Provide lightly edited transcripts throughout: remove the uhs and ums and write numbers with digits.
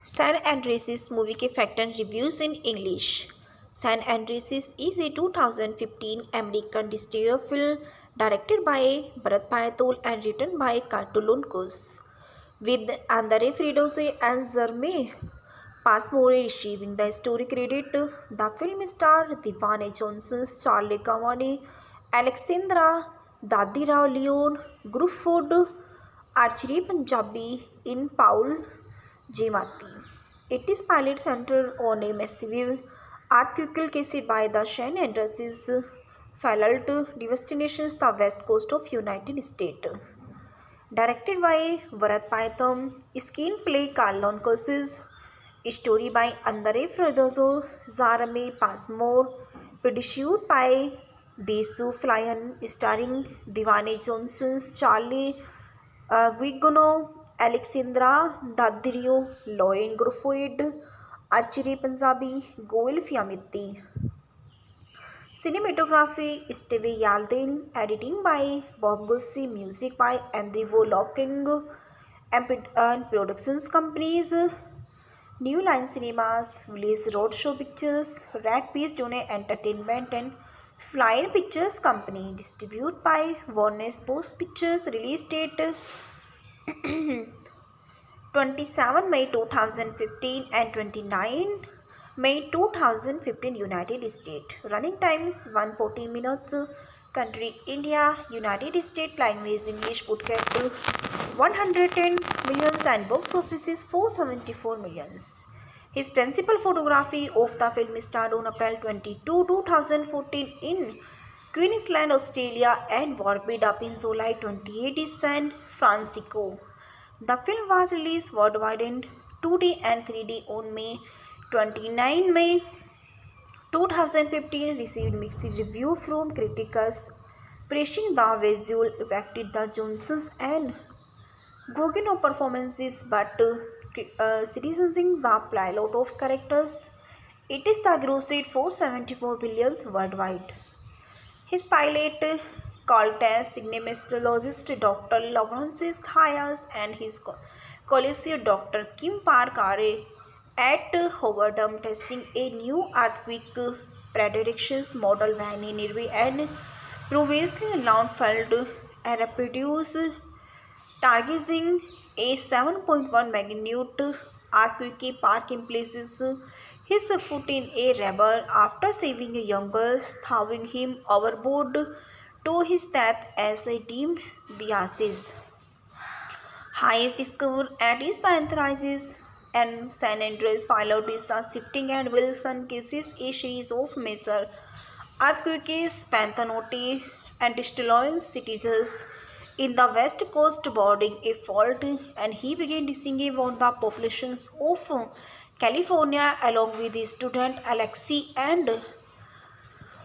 San Andreas movie के fact and reviews in English. San Andreas is a 2015 American dystopian film directed by Bharat Payatol and written by Cartoon with Andre Fridoze and Zerme Passmore receiving the story credit. The film stars Divane Johnson, Charlie Kawane, Alexandra Daddy-Rao Leon, Grufford, Archery Punjabi in Paul Giamatti. It is pilot centered on a massive earthquake caused by the San Andreas fault devastations the west coast of United States. Directed by Bharat Payatol, screenplay Carlon Curses, story by Andre Fredozzo, Zarame Passmore, produced by Besu Flyan, starring Divane Johnson, Charlie Guigono, Alexandra Daddario, Loen Grufford, Archery Punjabi, Goel Fiamiti. Cinematography Steve Yalden, editing by Bob Gussi, music by Andrew Locking, and productions companies New Line Cinemas, Village Roadshow Pictures, Red Peace Dune Entertainment and Flyer Pictures Company. Distributed by Warner Bros. Pictures. Release date 27 May 2015 and 29 May 2015 United States. Running times 114 minutes. Country India, United States. Language English. Budget 110 millions and box office is 474 millions. His principal photography of the film started on April 22, 2014 in Queensland, Australia and wrapped up in July 28 in San Francisco. The film was released worldwide in 2D and 3D on May 29 May 2015. Received mixed review from critics, praising the visual effects, the Johnsons and Gugino performances, but criticizing the plot of characters. It is the grossed 474 billions worldwide. His pilot, called as cinematologist Dr. Lawrence Hayes and his colleague Dr. Kim Park are at Howard testing a new earthquake predictions model when nearby and previously announced failed and reproduce targeting a 7.1 magnitude earthquake park in places his foot in a rubble after saving a young girl, throwing him overboard to his death as a deemed biases. Hayes discovered at his anthracis and San Andreas followed his shifting and Wilson cases a series of major earthquakes, Panthanote and destroying cities in the west coast boarding a fault, and he began disengaging on the populations of California along with his student Alexei and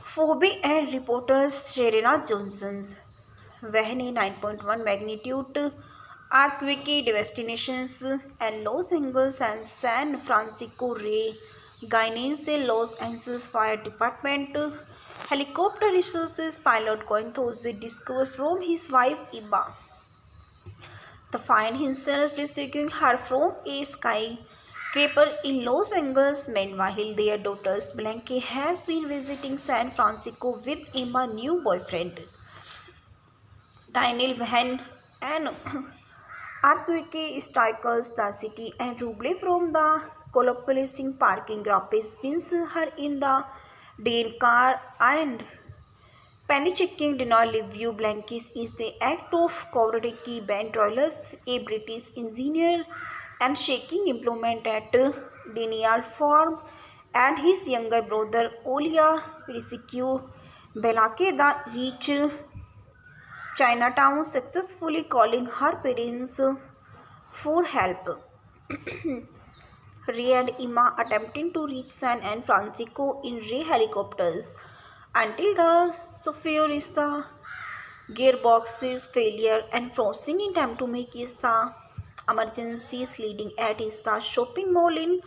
Phoebe and reporters Sherina Johnson. वहने 9.1 magnitude earthquake devastations and Los Angeles and San Francisco Ray Guinness Los Angeles Fire Department helicopter resources pilot going to discover from his wife Emma. The find himself rescuing her from a skyscraper in Los Angeles. Meanwhile, their daughter Blanche has been visiting San Francisco with Emma's new boyfriend Daniel Van and earthquake strikes the city and Ruble from the collapsing parking garage spins her in the Dane car and Panicking did not leave you. Blankis is the act of cowardice. Ben Troilus, a British engineer and shaking implement at Daniel Farm, and his younger brother Olia rescue Belake the reach Chinatown, successfully calling her parents for help. Ray and Emma attempting to reach San Francisco in Ray helicopters until the Sophia is the gearbox's failure and forcing in time to make is the emergencies leading at is the shopping mall in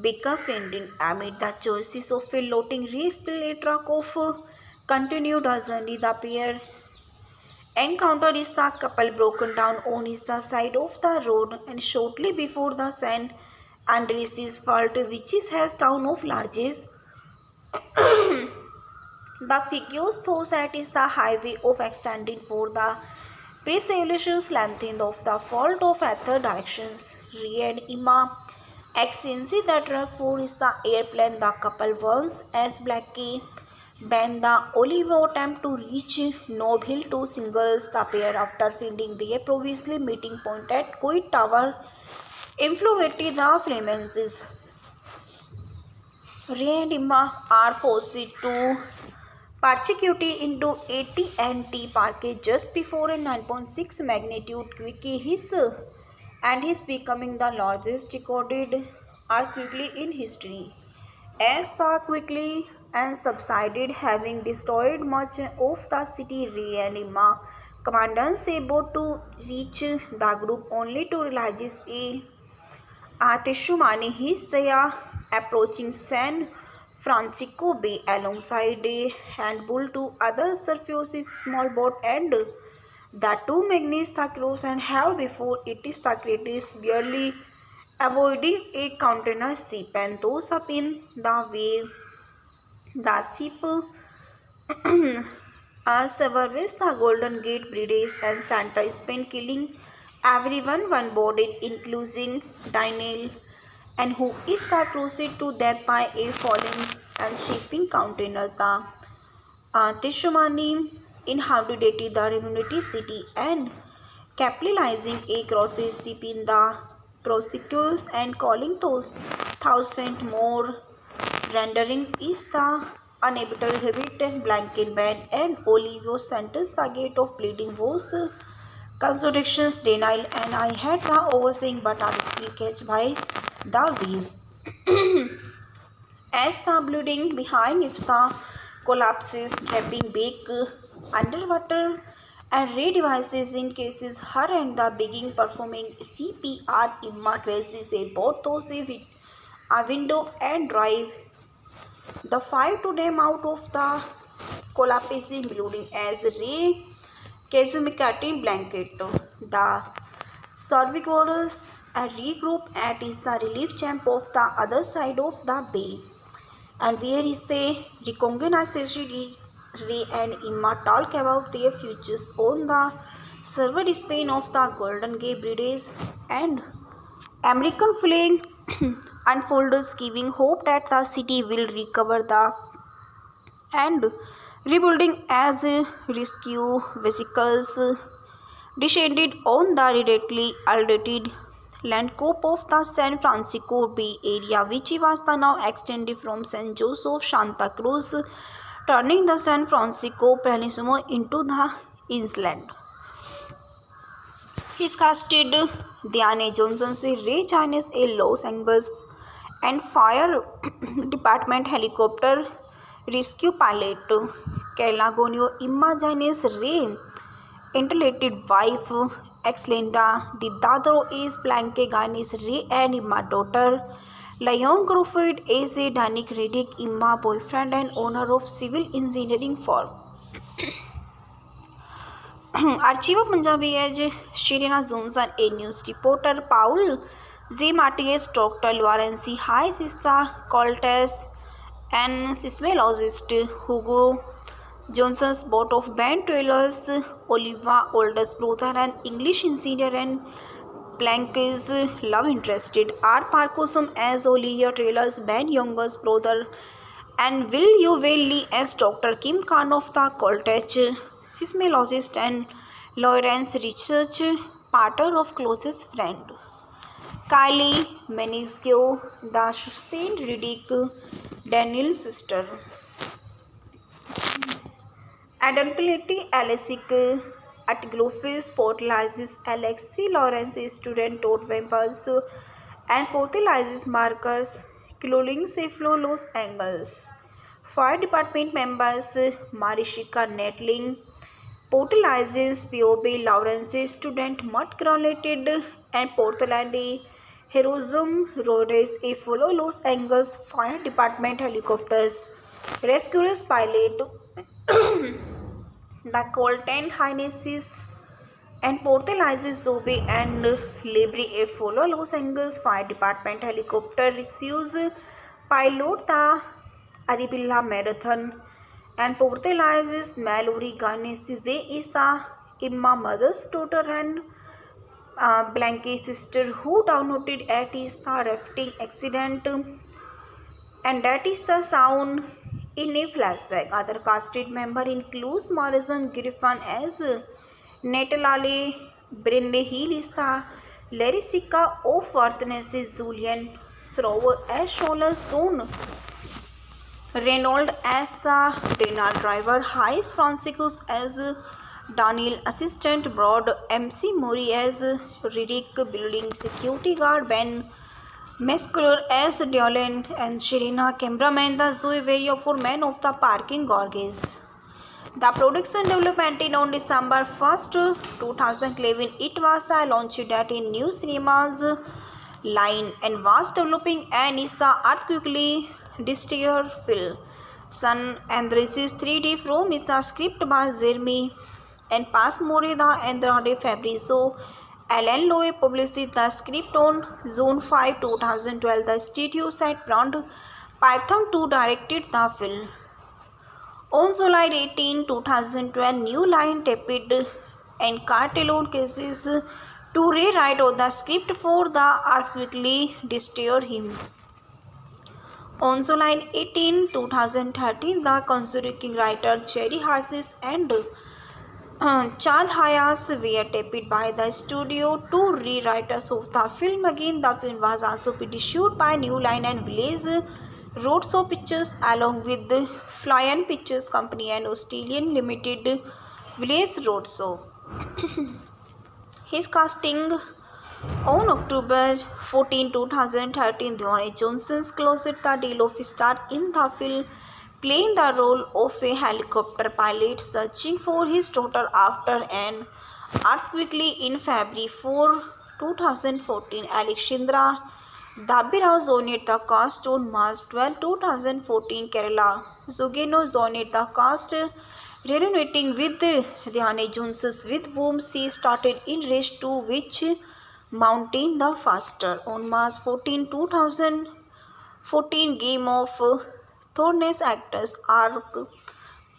Baker Fending amid the choices of a loading race till a truck of continued journey. The pair encounter is the couple broken down on is the side of the road and shortly before the San Andresis fault which is has town of largest. The figures thought that is the highway of extending for the pre-solutions lengthened of the fault of other directions. Re and Ima excellency the truck for is the airplane the couple once as Blackie when the Olivo attempt to reach Nob Hill to singles the pair after finding their previously meeting point at Coit Tower influenced the Freemasons. Ray and Emma are forced to participate into AT&T Park just before a 9.6 magnitude quake his and his becoming the largest recorded earthquake in history. As the quickly and subsided, having destroyed much of the city, Ray and Emma commandants able to reach the group only to realize a Ateshumani his they are approaching San Francisco Bay alongside a handful to other surfaces small boat and the two managed the cruise and have before it is the greatest barely avoiding a container ship and those up in the way the ship surveys the Golden Gate Bridge and Santa Spain killing everyone one bodied including Daniel and who is the crucified to death by a falling and shipping container. The Tishumani inhabited the Remunity city and capitalizing a crosses ship in the prosecutors and calling those thousand more rendering is the uninhabited blanket band and Olivio centers the gate of bleeding was contradictions denial and I had the overseeing but artistly catch by the wave. As the bleeding behind if the collapses trapping back underwater and ray devices in cases her and the beginning performing CPR Imma crashes a boat those a window and drive the five to them out of the collapsing building as Ray Kazumikati blanket. The survivors regroup at is the relief camp of the other side of the bay. And where is the recognition Ray and Emma talk about their futures on the server Spain of the Golden Gate Bridge and American flag unfolds giving hope that the city will recover the and rebuilding as rescue vehicles descended on the readily altered landscape of the San Francisco Bay Area, which was the now extended from San Jose Santa Cruz, turning the San Francisco Peninsula into the inland. His casted Diane Johnson से Ray Chinese a Los Angeles and fire department helicopter rescue pilot Calagonio Imma Chinese Ray interrelated wife ex-Linda the daughter is Blanque Gaines Ray and Imma daughter Leon Crawford is a Danik Reddick Imma boyfriend and owner of civil engineering firm. Archive Punjabi as Shirina Johnson, a news reporter, Paul J. Martinez, Dr. Lawrence High Sista Coltes, and seismologist Hugo Johnson's board of band trailers, Oliva, oldest brother, and English engineer and Blank's love interested, R. Parkosum as Olivia Trailers, band youngest brother, and Will Lee as Dr. Kim Khan of the Coltech seismologist and Lawrence research partner of closest friend. Kylie Manisco, the Saint Riddick Daniel's sister. Adamplety Alessic at Glofis Portalizes Alexi Lawrence student Todd Wemples and Portalizes Marcus Clothing Seflo Los Angeles. Fire department members Marishika Netling Portalizes Piobe Lawrence student Mutt Correlated and Portland Heroism Rhodes a follow Los Angeles Fire Department helicopters rescuers pilot the Colton Highness and portalizes Zobe and Libre Air follow Los Angeles Fire Department helicopter receives pilot the Arabella Marathon and portalizes Mallory Garnes Way is the Imma mother's daughter and Blanky's sister who downloaded at is the rafting accident and that is the sound in a flashback. Other casted member includes Morrison Griffin as Natalale Brinde Hill is the Larisica of Worthness Julian Srover as Shola Zone Reynolds as the Renal driver, Hayes Franciscus as Daniel Assistant Broad, MC Mori as Riddick Building Security Guard, Ben Mescular as Diolan and Sherina cameraman the Zoe Vario for Man of the Parking Gorges. The production development in on December 1st, 2011, it was the launch at a new cinemas line and was developing and is the earthquakely destroyer film. San Andreas 3D from is the script by Jeremy and Passmore the Andrade Fabrizio. Alan Lowe published the script on June 5, 2012. The studio site Brand Python 2 directed the film. On July 18, 2012, New Line taped and Cartelon cases to rewrite the script for the earthquakely destroyer him. On July 18, 2013, the consulting writer Jerry Hassis and Chad Hayas were taped by the studio to rewriters of the film. Again, the film was also produced by New Line and Village Roadshow Pictures along with Flyan Pictures Company and Australian Limited Village Roadshow. His casting on October 14, 2013, Dwayne Johnson closed the deal of star in the film, playing the role of a helicopter pilot searching for his daughter after an earthquake in February 4, 2014. Alexandra Dabirao joined the cast on March 12, 2014. Kerala Zugeno joined the cast, reuniting with Dwayne Johnson, with whom she started in Race 2, which mountain the faster. On March 14, 2014, Game of Thrones actors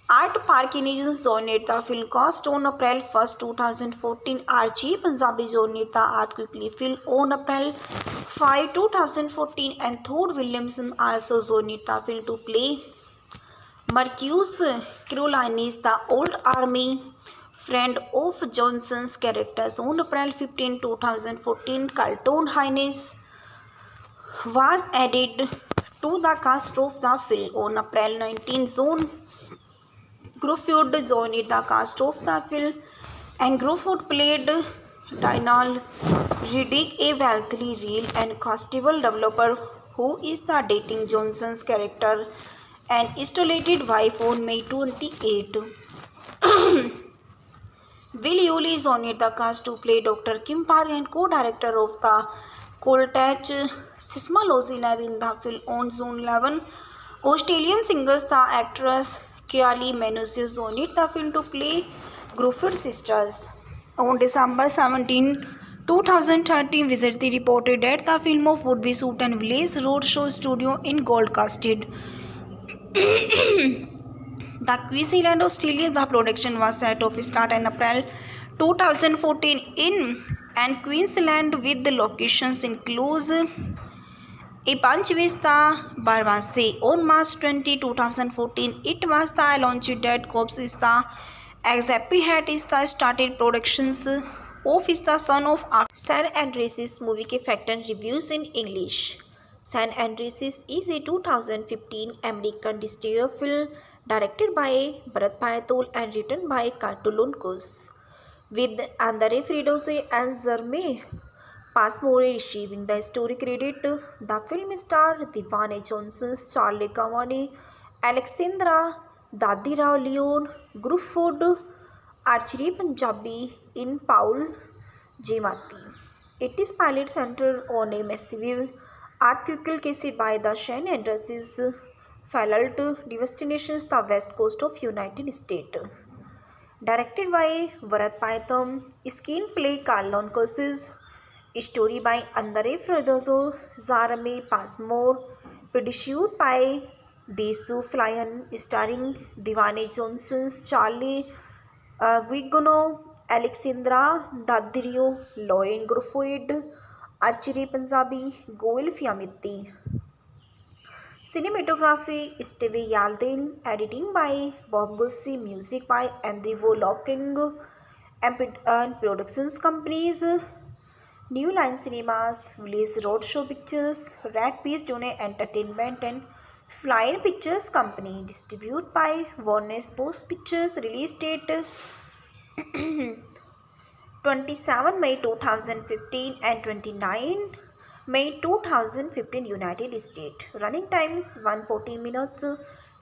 Art Parkinson joined the film cast on April 1, 2014. RJ Punjabi joined the earthquake film on April 5, 2014, and Thor Williamson also joined the film to play Marcus Carolinis, the old army friend of Johnson's characters. On April 15, 2014, Carlton Haynes was added to the cast of the film. On April 19, John Gruffudd joined the cast of the film, and Gruffudd played Daniel Riddick, a wealthy real and castable developer who is the dating Johnson's character and isolated wife on May 28. Will Yuli joined the cast to play Dr. Kim Park and co-director of the Coltach Seismology Lab in the film. On June 11, Australian singers the actress Kylie Minogue joined the film to play Gruffudd's sisters. On December 17, 2013, Visited reported that the film of would be shoot and Village Roadshow studio in Gold Coasted, the Queensland, Australia. The production was set to start in April 2014 in and Queensland, with the locations includes Panch Vista, Barbasse. On March 20, 2014, it was the launched that Cops is the Exapi hat is the started productions of is the son of San Andreas movie के fact and reviews in English. San Andreas is a 2015 American destroyer film directed by Bharat Payatol and written by Cartoon Kus, with Andre Fridose and Jeremy Passmore receiving the story credit. The film starred Dwayne Johnson, Charlie Kawane, Alexandra Daddirao Leon, Gruffudd, Archery Punjabi in Paul Giamatti. It is pilot centered on a massive earthquake caused by the San Andreas fault devastations the west coast of United States. Directed by Varat Paitam, screenplay Carlon Curses, story by Andare Frodoso, Zarame Passmore, produced by Besu Flyan, starring Divane Johnson, Charlie Guigono, Alexandra Daddario, Loen Grufford, Archery Punjabi, Goel Fiamiti. Cinematography Stevie Yalden, editing by Bob Gussi, music by Andrew Locking, and productions companies New Line Cinemas, Village Roadshow Pictures, Red Peace Dune Entertainment and Flyer Pictures Company, distributed by Warner Bros Pictures, release date 27 May 2015 and 29 May 2015 United States. Running times 114 minutes.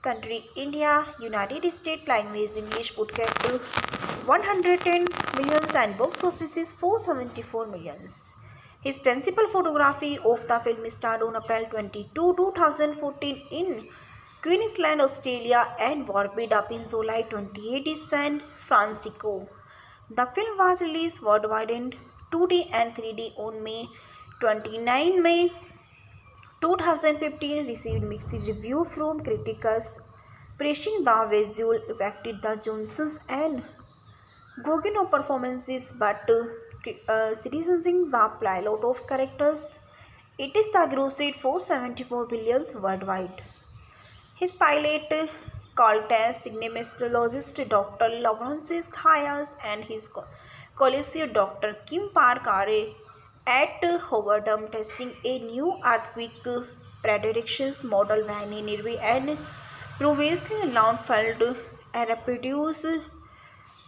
Country India, United States. Language English. Budget 110 millions and box office is 474 millions. His principal photography of the film started on April 22, 2014 in Queensland, Australia and Barbada Peninsula 28 in San Francisco. The film was released worldwide in 2D and 3D on May 29 May 2015, received mixed review from critics, praising the visual effects, the Johnsons and Gogeno performances, but criticizing the plot of characters. It is the grossed 474 billions worldwide. His pilot, called as cinematologist Dr. Lawrence Hayes and his colleague Dr. Kim Park are at Howard testing a new earthquake predictions model when nearby and previously announced and reproduce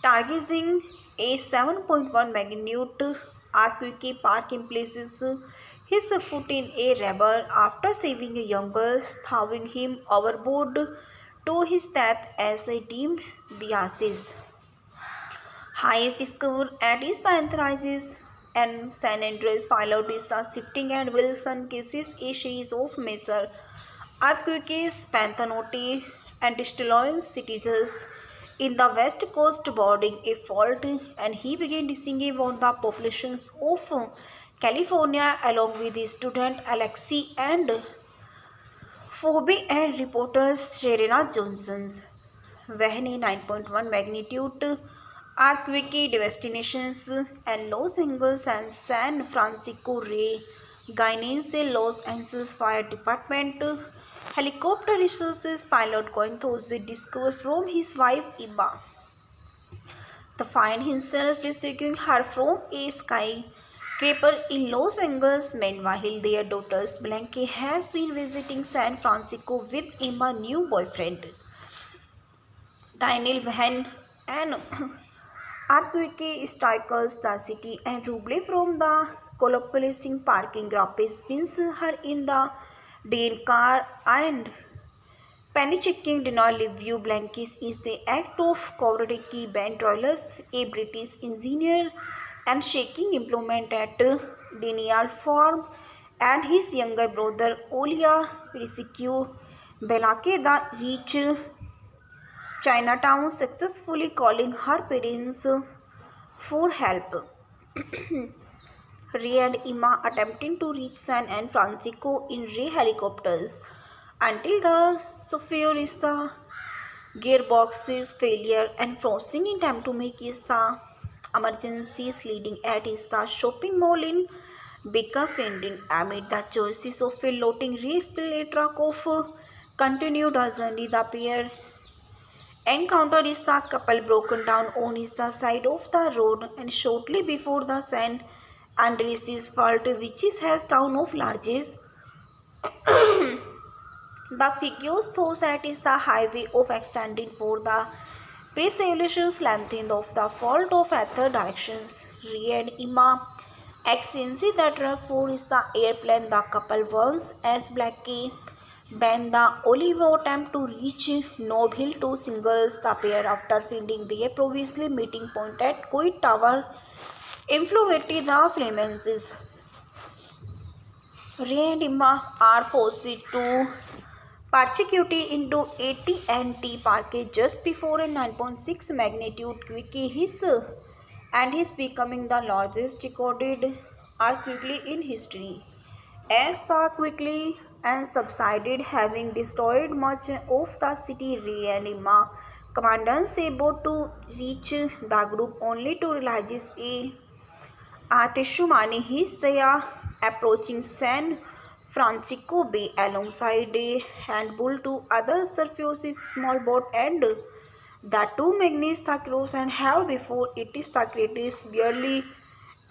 targeting a 7.1 magnitude earthquake Park in places his foot in a rubber after saving a young girl, throwing him overboard to his death as a deemed biases. Hayes discovered at is the anthracis and San Andreas followed is the shifting and Wilson cases a series of major earthquakes, Panthanote and destroying cities in the west coast boarding a fault, and he began researching about the populations of California along with his student Alexei and Phoebe and reporters Sherena Johnson. वह ने 9.1 magnitude earthquake devastations and Los Angeles and San Francisco रे Guinness से Los Angeles Fire Department helicopter resources pilot going to discover from his wife Emma. The find himself rescuing her from a skyscraper in Los Angeles. Meanwhile, their daughter Blanche has been visiting San Francisco with Emma's new boyfriend Daniel Van and earthquake strikes the city and Ruble from the collapsing parking garage spins her in the dead car and Panicking did not leave you. Blankis is the act of courtesy. Ben Troilus, a British engineer and shaking implement at Daniel Farm, and his younger brother Olia rescue Belake the reach Chinatown, successfully calling her parents for help. Ray and Emma attempting to reach San Francisco in Ray helicopters until the software is the gearbox's failure and frozen in time to make is the emergencies leading at is the shopping mall in Baker-Fendon. Amid the choices of a loading Ray still a truck of continued journey. The pair encounter is the couple broken down on is the side of the road and shortly before the San Andreas fault, which is has town of largest. The figures thought that is the highway of extending for the pre-solutions lengthened of the fault of other directions. Ray and Emma exchange the truck for is the airplane. The couple once as Blackie Ben the Olivo attempt to reach Nob Hill to singles the pair after finding their previously meeting point at Coit Tower influenced the Freemasons. Ray and Emma are forced to Persecuted into 80 NT Parque just before a 9.6 magnitude quake and is becoming the largest recorded earthquake in history. As the quickly and subsided, having destroyed much of the city, Ray and Emma commandants about to reach the group only to realize Teshumani is there approaching San Francisco Bay alongside a handful to other surfaces small boat and the two Magnus the cross and have before it is the greatest barely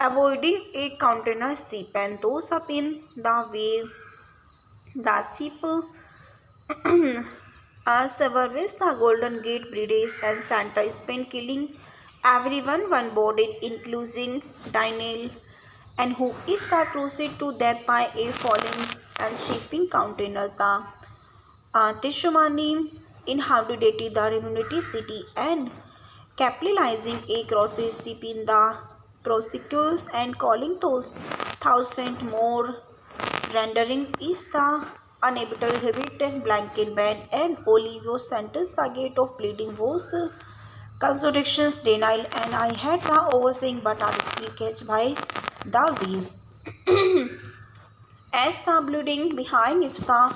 avoiding a container ship and those up in the way the ship surveys the Golden Gate Bridge and Santa Spain killing everyone one bodied including Daniel and who is the crucified to death by a falling and shipping container. The Tishumani inhabited the Remunity city and capitalizing a crosses ship in the prosecutors and calling those thousand more rendering is the uninhabited blanket band and Olivio Santos the gate of bleeding was contradictions denial and I had the overseeing but artistry catch by the wave. As the bleeding behind if the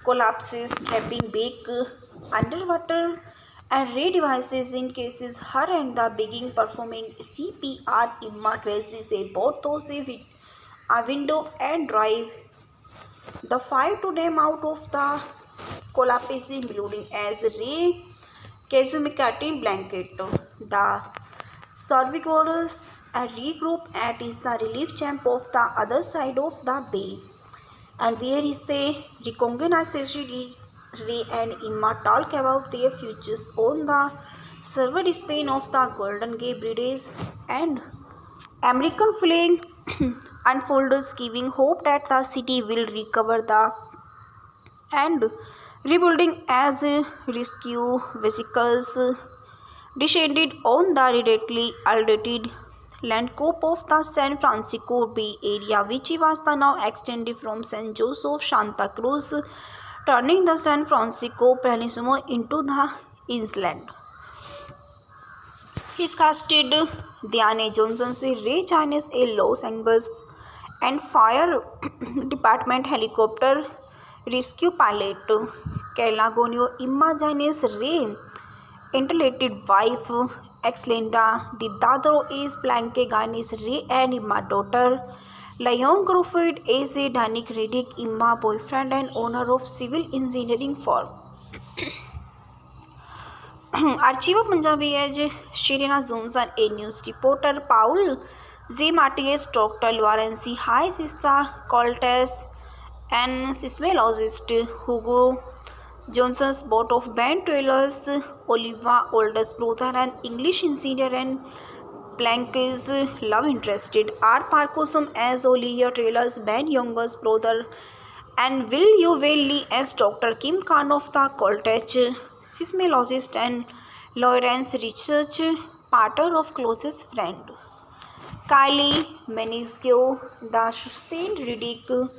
collapses trapping back underwater and ray devices in cases her and the beginning performing CPR Imma crashes a boat those a window and drive the five to them out of the collapsing building as Ray Kazumikati blanket. The survivors regroup at is the relief camp of the other side of the bay. And where is the recognition Ray and Emma talk about their futures on the server Spain of the Golden Gate Bridge and American flag unfolds giving hope that the city will recover the and rebuilding as rescue vehicles descended on the readily altered landscape of the San Francisco Bay Area, which was the now extended from San Jose Santa Cruz, turning the San Francisco Peninsula into the inland. He casted Diane Johnson से Ray Charles a Los Angeles and fire department helicopter rescue pilot Calagonio Imma Janes Ray interrelated wife ex-Linda the Dadro is Blanque Ganis Ray and Imma daughter Leon Crawford is a Danik Reddick Imma boyfriend and owner of civil engineering firm. Archive of Punjabi as Shirina Johnson, a news reporter, Paul J. Matias, Dr. Lawrence Hayes is the Coltes and seismologist Hugo Johnson's board of band trailers, Oliva, oldest brother and English engineer and Blank's love interested, R. Parkosum as Olivia Trailers, band youngest brother, and Will You Lee as Dr. Kim Khan of the Coltech seismologist and Lawrence research partner of closest friend. Kylie Manisco, the Saint Riddick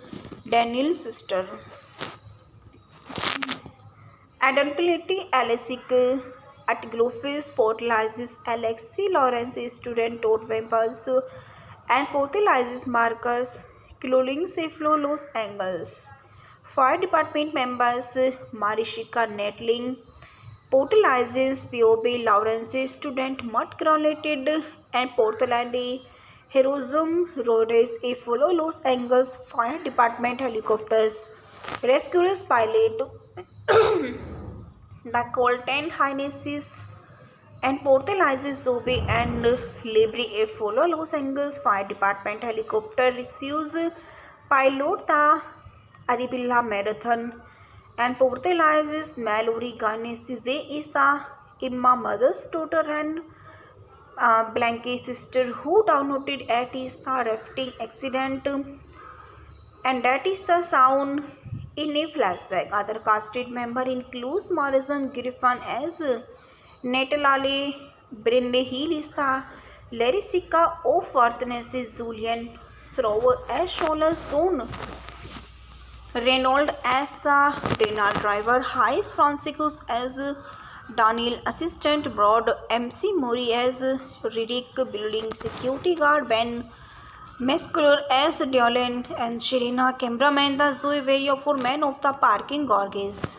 Daniel's sister. Adulterated Alessic at Glofis Portalizes Alexi Lawrence student Todd Wempers and Portalizes Marcus Clothing Safelo Los Angeles. Fire department members Marishika Netling Portalizes Piobe Lawrence student Mutt Granulated and Portland Heroism Rhodes a follow Los Angeles Fire Department helicopters rescuers pilot the Colton Highness and Portalizes Zobe and Libre a follow Los Angeles Fire Department helicopter receives pilot the Arabella Marathon and Portalizes Mallory Gaines Way is the Imma mother's daughter and Blanke's sister who downloaded at is the rafting accident and that is the sound in a flashback. Other casted member includes Morrison Griffin as Natalale Brindley Hill is the Larissa of Worthness Julian Srover as Shola Zone Reynolds as the Daniel driver, Hayes Franciscus as Daniel assistant, Broad MC Mori as Riddick building security guard, Ben Mescaler as Dolan, and Sherina cameraman the Zoe Vario for man of the parking Gorges.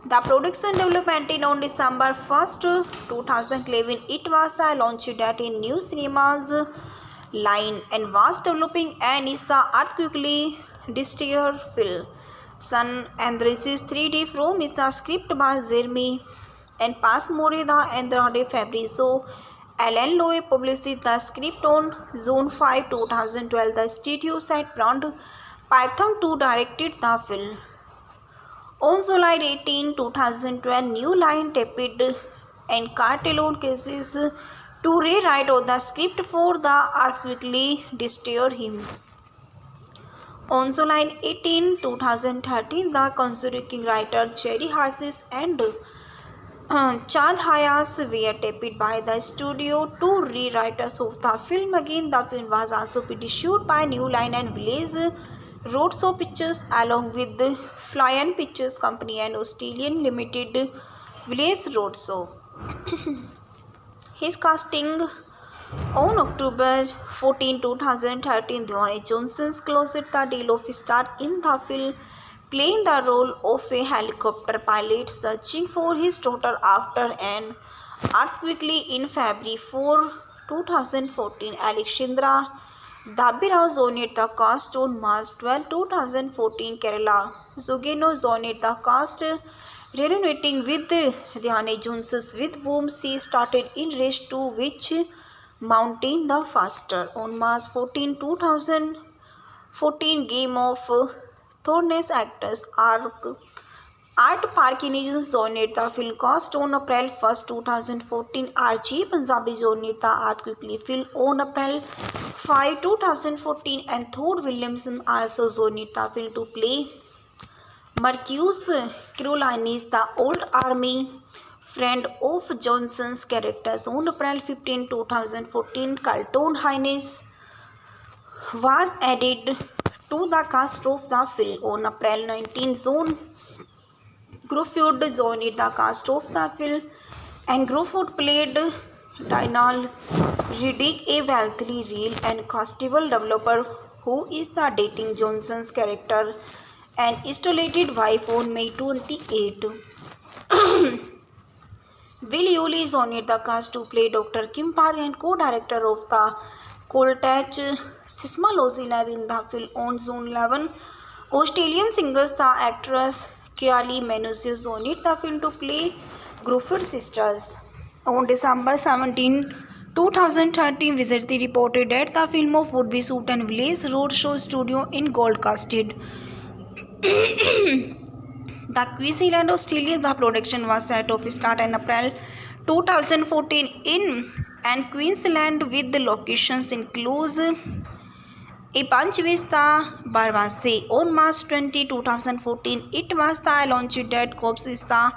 The production development in on December 1st, 2011, it was the launched at a new cinemas line and was developing and is the earthquakely destroyer film. San Andreas 3D from is the script by Jeremy and Passmore the Andrade Fabrizio. Alan Lowe published the script on June 5, 2012. The studio site Brand Python 2 directed the film. On July 18, 2012, New Line taped and Cartelon cases to rewrite the script for the earthquakely destroyer him. On July 18, 2013, the consulting writer Jerry Hassis and Chad Hayas were taped by the studio to rewriters of the film. Again, the film was also produced by New Line and Village Roadshow Pictures along with Flyan Pictures Company and Australian Limited Village Roadshow. His casting on October 14, 2013, Dwayne Johnson closed the deal of star in the film, playing the role of a helicopter pilot searching for his daughter after an earthquake in February 4, 2014. Alexandra Dabirao joined the cast on March 12, 2014. Kerala Zugeno joined the cast, reuniting with Dwayne Johnson, with whom she started in Race 2, which mountain the faster. On March 14, 2014, Game of Thrones actors Art Parkinson joined the film cast on April 1, 2014. R.J. Punjabi joined the earthquake film on April 5, 2014, and Thor Williamson also joined the film to play Marcus Carolinis, the old army friend of Johnson's characters. On April 15, 2014, Carlton Haynes was added to the cast of the film. On April 19, John Gruffudd joined the cast of the film, and Gruffudd played Daniel Riddick, a wealthy real estate developer who is the dating Johnson's character and installed wife on May 28. Will Yulee joined the cast to play Dr. Kim Park and co-director of the Coltach Seismology Lab in the film. On June 11, Australian singers the actress Kylie Minogue joined the film to play Gruffudd's sisters. On December 17, 2013, Visited reported that the film would be shot in Village Roadshow Studio in Gold Coast. The Queensland, Australia, the production was set to start in April 2014 in and Queensland, with the locations includes Epanch Vista, Barbasse. On March 20, 2014, it was the launched that Cobbs is the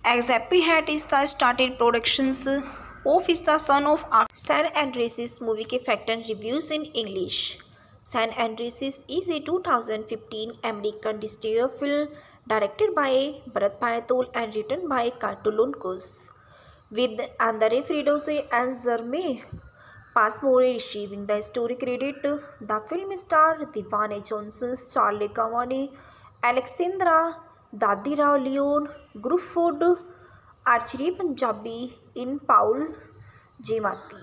Exapi Hat is the started productions of is the son of San Andreas movie के fact and reviews in English. San Andreas is a 2015 American destroyer film directed by Bharat Payatol and written by Cartoon Kus, with Andre Fridoze and Jeremy Passmore receiving the story credit. The film starred Dwayne Johnson, Charlie Kawane, Alexandra Daddirao Leon, Gruffudd, R.J. Punjabi in Paul Giamatti.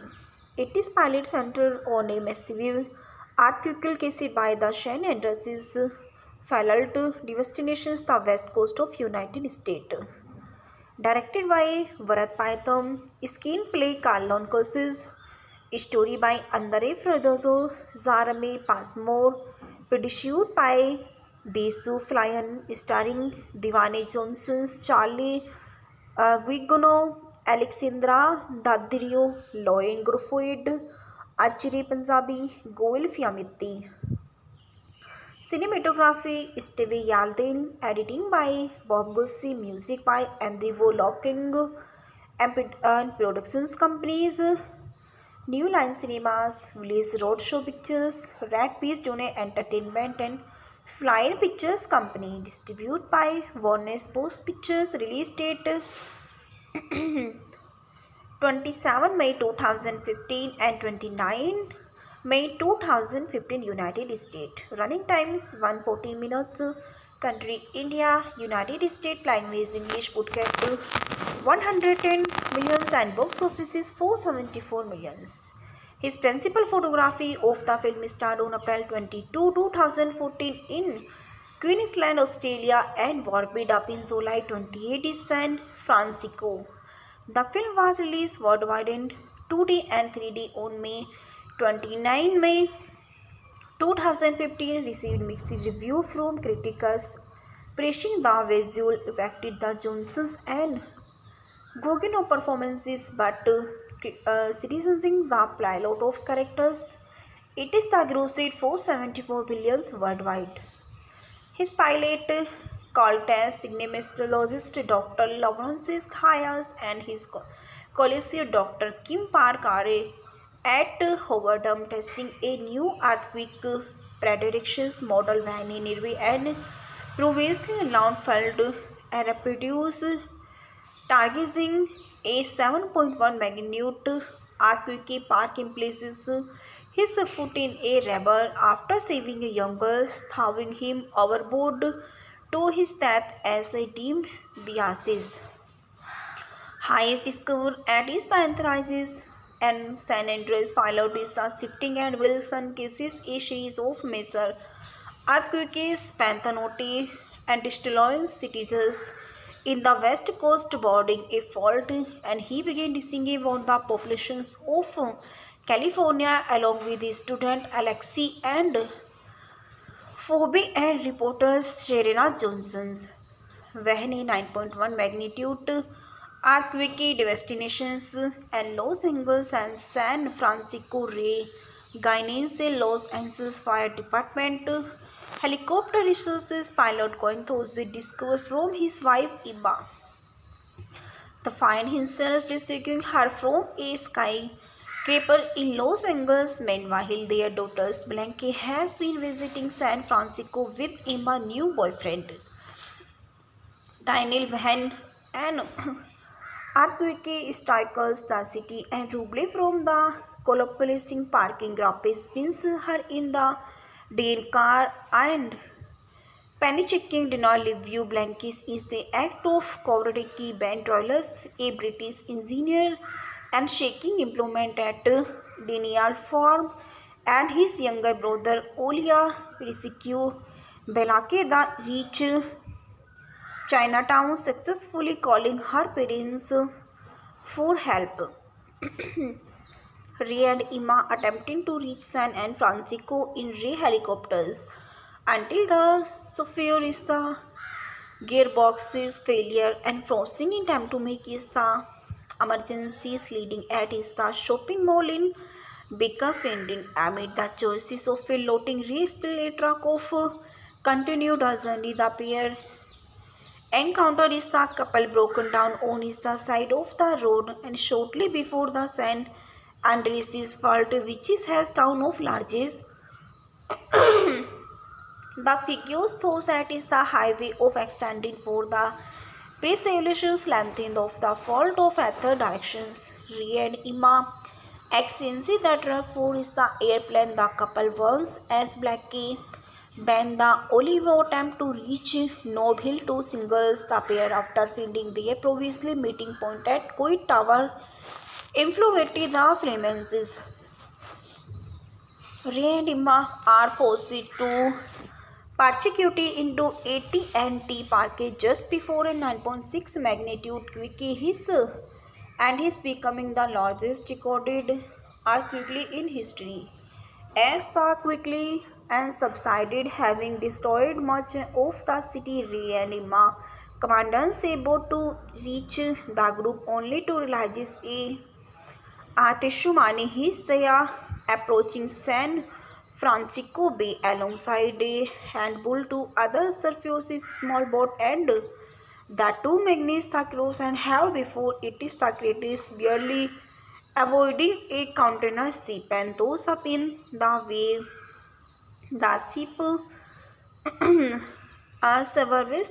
It is pilot centered on a massive earthquake caused by the San Andreas fault devastations the west coast of United States. Directed by Bharat Payatol, screenplay Carlton Cusses, story by Andre Fredozzo, Jeremy Passmore, produced by Besu Flyan, starring Dwayne Johnson, Charlie Guigano, Alexandra Daddario, Loen Gruffudd, Archery Punjabi, Goel Fiamiti. Cinematography Stevie Yalden, editing by Bob Gussie, music by Andrew Locking, and productions companies New Line Cinemas, Village Roadshow Pictures, Red Peace Dune Entertainment, and Flying Pictures Company, distributed by Warner Bros. Pictures, release date 27 May 2015 and 29 May 2015 United States. Running times 114 minutes. Country India, United States. Language English. Budget 110 millions and box office is 474 millions. His principal photography of the film started on April 22, 2014 in Queensland, Australia and Barbuda Peninsula 28 in San Francisco. The film was released worldwide in 2D and 3D on May 29 May 2015, received mixed review from critics, praising the visual effects, the Johnsons and Gogeno performances, but criticizing the plot of characters. It is the grossed 474 billions worldwide. His pilot, called as cinematologist Dr. Lawrence Hayes and his colleague Dr. Kim Park are at Howard testing a new earthquake predictions model when nearby and previously landfalled and produced targeting a 7.1 magnitude earthquake park in places his foot in a rubble after saving a young girl, throwing him overboard to his death as a deemed biases. Hayes discovered at his the enterprises and San Andreas followed is a shifting and Wilson cases a series of major earthquakes, Panthanote and destroying cities in the west coast boarding a fault, and he began dissing about the populations of California along with his student Alexei and Phoebe and reporters Serena Johnson. वह ने 9.1 magnitude earthquake devastations and Los Angeles and San Francisco Ray Guinness Los Angeles Fire Department helicopter resources pilot going to discover from his wife Emma. The find himself rescuing her from a skyscraper in Los Angeles. Meanwhile, their daughter Blanche has been visiting San Francisco with Emma's new boyfriend Daniel Van and earthquake strikes the city and Ruble from the collapsing parking garage spins her in the Dane car and penny checking did not leave you. Blankis is the act of Covriki Ben Troilus, a British engineer and shaking implement at Daniel Farm, and his younger brother Olia rescue Belake the reach Chinatown, successfully calling her parents for help. Ray and Emma attempting to reach San Francisco in Ray helicopters until the software is the gearbox's failure and frozen in time to make is the emergencies leading at is the shopping mall in Bakersfield. Amid the choices of a loading Ray still a truck of continued journey. The pair encounter is the couple broken down on is the side of the road and shortly before the San Andreas fault, which is has town of largest. The figures thought that is the highway of extending for the pre-solutions lengthened of the fault of other directions. Ray and Emma excellency the truck for is the airplane the couple once as Blackie Ben the Olive attempt to reach Nob Hill to singles the pair after finding their previously meeting point at Coit Tower influenced the Freemasons. Ray and Emma are forced to parachute into AT&T Park just before a 9.6 magnitude quake his becoming the largest recorded earthquake in history. As the quickly and subsided, having destroyed much of the city, Ray and Emma commandants about to reach the group only to realize Ateshumani his they are approaching San Francisco Bay alongside a handful to other surfaces small boat and the two managed the cross and have before it is the greatest barely avoiding a container ship and those up in the wave. The ship Surveys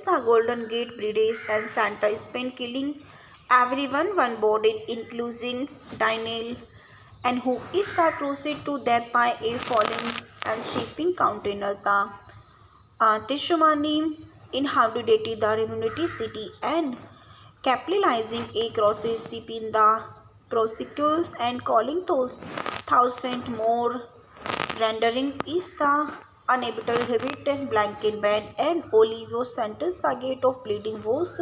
the Golden Gate Bridge and Santa Spain, killing everyone one bodied, including Daniel, and who is the crushed to death by a falling and shipping container. The Tishumani inhabited the Remunity city and capitalizing a crosses ship in the prosecutors and calling thousand more rendering is the uninhabited blanket band and Olivio Santos the gate of bleeding was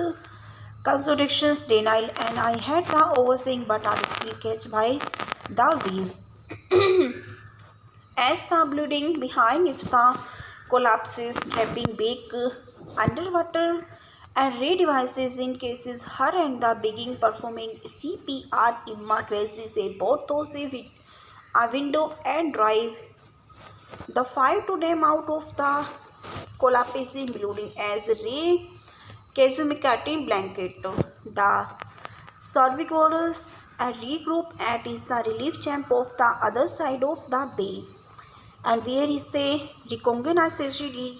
contradictions denial and I had the overseeing but are still catch by the wave as the bleeding behind if the collapses trapping back underwater and ray devices in cases her and the beginning performing CPR Imma crashes a boat those a window and drive the five to them out of the collapsing building as Ray Kazumikati blanket. The survivors regroup at is the relief camp of the other side of the bay. And where is the recognition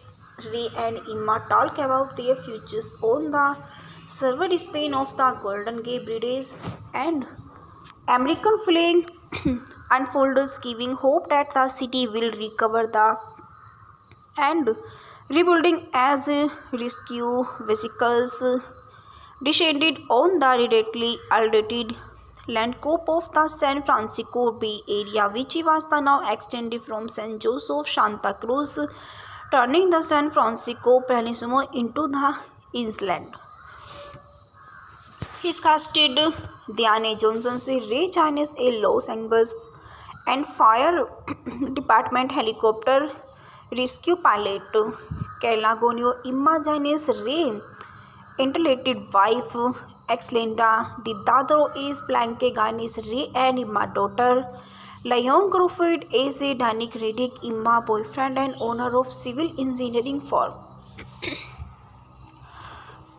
Ray and Emma talk about their futures on the server Spain of the Golden Gate Bridge and American flag unfolds giving hope that the city will recover the and rebuilding as rescue vehicles descended on the readily altered landscape of the San Francisco Bay Area, which was the now extended from San Jose Santa Cruz, turning the San Francisco Peninsula into the inland. His casted Diane Johnson से Ray Charles a Los Angeles and fire department helicopter rescue pilot Calagonio Imma Janes Ray interrelated wife ex-Linda the Dadro is Blanque Ganis Ray and Imma daughter Leon Crawford is a Danik Reddick Imma boyfriend and owner of civil engineering firm.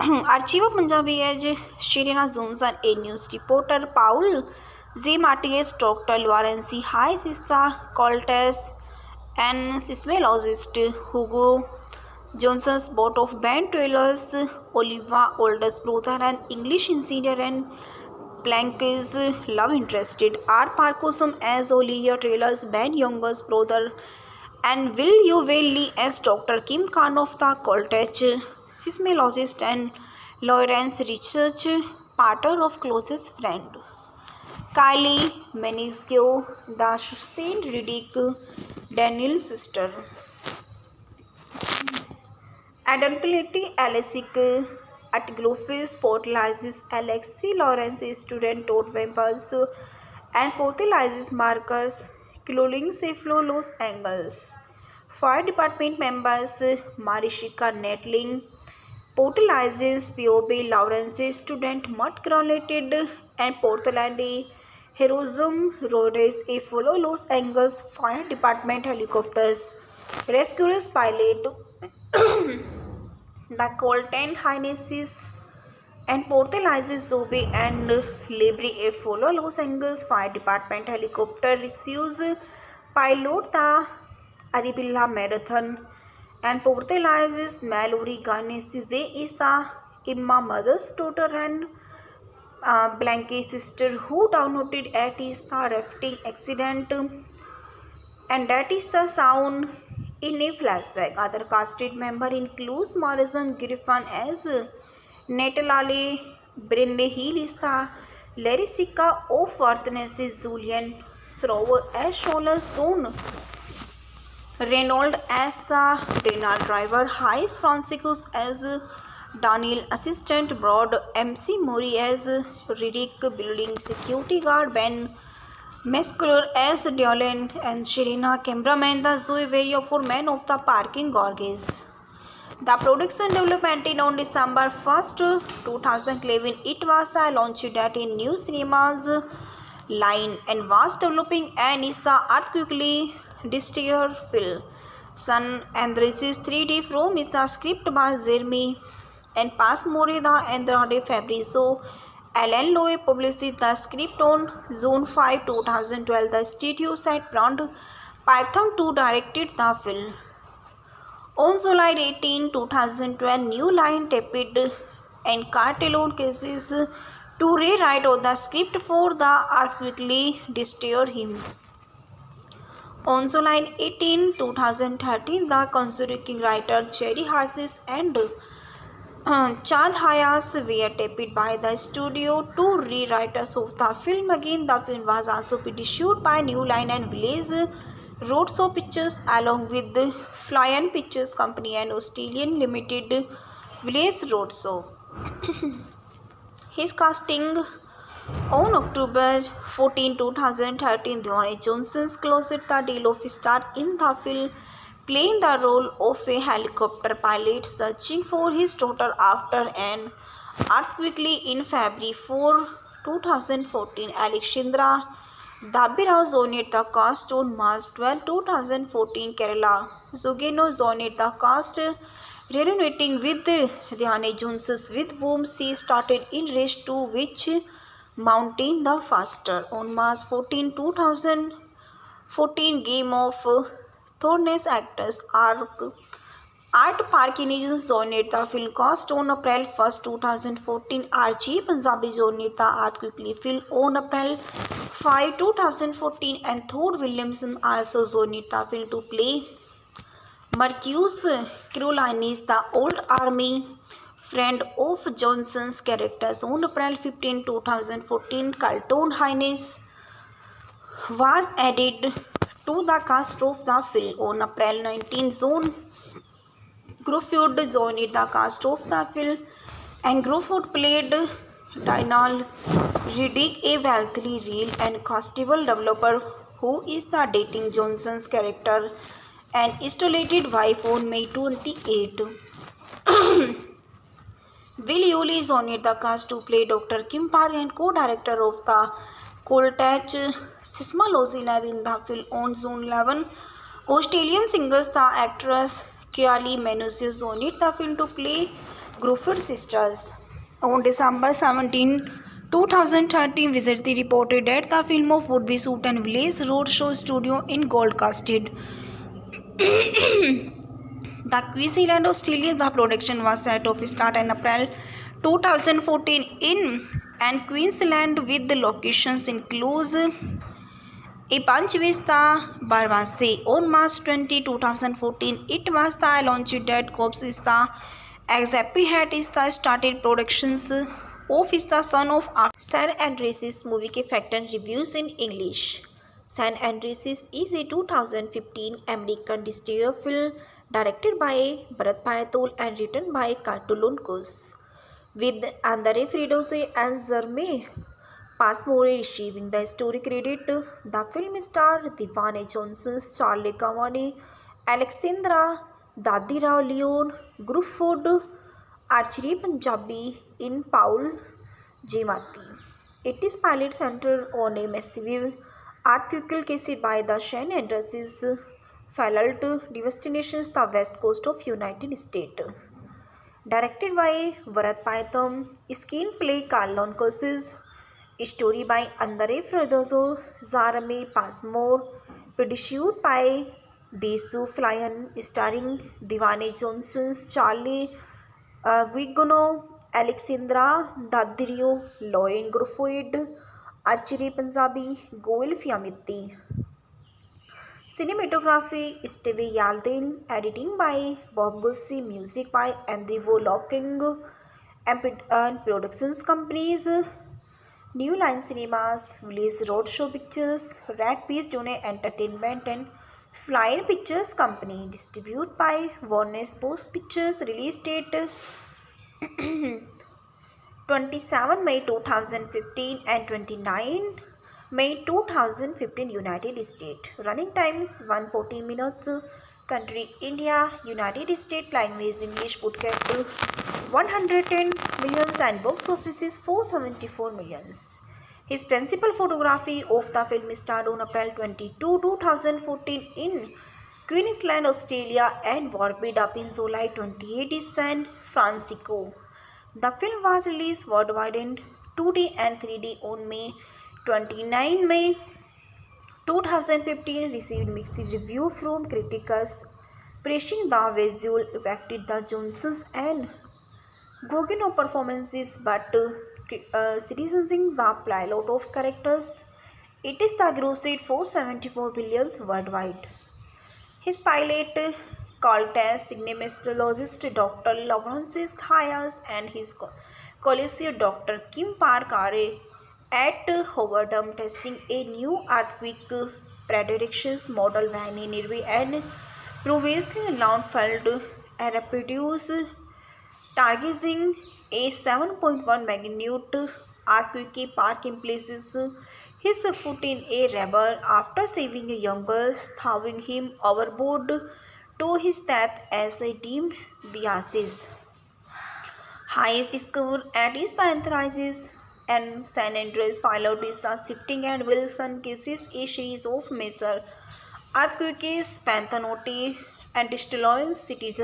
Archive Punjabi as Sherina Johnson, a news reporter, Paul Z. Matias, Dr. Lawrence Hayes is the Coltes and seismologist Hugo Johnson's boat of Ben Trailers, Oliva, oldest brother and English engineer and Blank's love interested, R. Parkosum as Olivia Trailers, Ben youngest brother and Will Lee as Dr. Kim Khan of the Coltech seismologist and Lawrence research partner of closest friend. Kylie Maniscalco, the Saint Riddick Daniel's sister. Adulterated Alessic at Glofis Portalizes Alexi Lawrence student Todd Wempels and Portalizes Marcus Cloling Seflo Los Angeles. Fire department members Marishika Netling Portalizes Piobe Lawrence student Mutt Granulated and Portland Heroism Rhodes a follow Los Angeles Fire Department helicopters rescuers pilot the Colton Highness and Portalizes Zobe and Labrie a follow Los Angeles Fire Department helicopter receives pilot the Arabella Marathon and Portalizes Mallory Garnes way is the Imma mother's daughter and Blanke's sister who downloaded at is the rafting accident and that is the sound in a flashback. Other casted member includes Morrison Griffin as Natalale Brindley Hill is the Larissa of Worthness Julian Srover as Shola Zone Reynolds as the Dana driver, Hayes Franciscus as Daniel assistant, Broad MC Mori as Riddick building security guard, Ben Mescular as Diolen and Sherina cameraman, the Zoe Vario for man of the parking gorges. The production development in on December 1st, 2011, it was the launched at a new cinemas line and was developing and is the earthquakely Destroyer film. San Andreas 3D from is the script by Jeremy and Pas Moreda and Andrade Fabrizio. Alan Lowe published the script on June 5, 2012. The studio site Brand Python 2 directed the film. On July 18, 2012, New Line taped and Cartelone cases to rewrite the script for the Earth quickly destroyed him. On July 18, 2013, the conspiracy writer Cherry Hassis and Chad Hayas were taped by the studio to rewriters of the film. Again, the film was also produced by New Line and Village Roadshow Pictures along with Flyan Pictures Company and Australian Limited Village Roadshow. His casting on October 14, 2013, Dwayne Johnson closed the deal of star in the film, playing the role of a helicopter pilot searching for his daughter after an earthquake in February 4, 2014. Alexandra Dabirao joined the cast on March 12, 2014. Kerala Zugeno joined the cast, reuniting with Dwayne Johnson, with whom she started in Race 2, which mountain the faster. On March 14, 2014, Game of Thrones actors Art Parkinson joined the film cast on April 1, 2014. R.J. Punjabi joined the Earth Quickly film on April 5, 2014, and Thor Williamson also joined the film to play Marcus Carolinis, the old army friend of Johnson's characters. On April 15, 2014, Carlton Haynes was added to the cast of the film. On April 19, John Gruffudd joined the cast of the film, and Gruffudd played Donald Riddick, a wealthy real estate developer who is dating Johnson's character and stipulated wife. On May 28, Will Yulee joined the cast to play Dr. Kim Park and co-director of the Koltach Seismology Lab in the film. On June 11, Australian singers the actress Kylie Minogue joined the film to play Gruffudd's sisters. On December 17, 2013, Visibility reported that the film would be shot in Village Roadshow Studio in Gold Coast, the Queensland, Australia. The production was set to start in April 2014 in Queensland, with the locations include a Punch Vista, Barbasse. On March 20, 2014, it was the launched that Cobbs is the Exepi had is the started productions of is the son of San Andreas movie के fact and reviews in English. San Andreas is a 2015 American destroyer film directed by Bharat Payatol and written by Cartoon Kus, with Andre Fridoze and Jermaine Passmore receiving the story credit. The film stars Dwayne Johnson, Charlie Kawane, Alexandra Daddirao, Leon Gruffudd, R.J. Punjabi, in Paul Giamatti. It is pilot centered on a massive earthquake caused by the San Andreas fault devastations the west coast of United States. Directed by Bharat Payatol, screenplay Carlton Cusses, story by Andre Fredozzo, Jeremy Passmore, produced by Besu Flyan, starring Dwayne Johnson, Charlie Guigono, Alexandra Daddario, Loen Gruffudd, R.J. Punjabi, Goel Fiammetti. Cinematography Steve Yaldin, editing by Bob Gussie, music by Andrew Locking, and productions companies New Line Cinemas, Village Roadshow Pictures, Red Peace Dune Entertainment, and Flyer Pictures Company. Distributed by Warner Bros. Pictures. Release date 27 May 2015 and 29 May 2015, United States. Running times 114 minutes. Country India, United States. Language English. Budget 110 millions and box office is 474 millions. His principal photography of the film started on April 22, 2014 in Queensland, Australia, and wrapped up in July 28 in San Francisco. The film was released worldwide in 2D and 3D on May 29 May 2015, received mixed review from critics. praising the visual effect the Johnsons and Gogino performances, but criticizing the plot of characters. It is the grossed 474 billions worldwide. His pilot, called as cinematologist Dr. Lawrence Hayes and his colleague Dr. Kim Park are at Howardam testing a new earthquake predictions model when nearby and previously Launfeld and reproduce targeting a 7.1 magnitude earthquake park in places his foot in a rubble after saving a young girl, throwing him overboard to his death as a deemed biases. Hayes discovered at his anthracis and San Andreas followed his shifting and Wilson cases a series of major earthquakes, Panthanote and destroying cities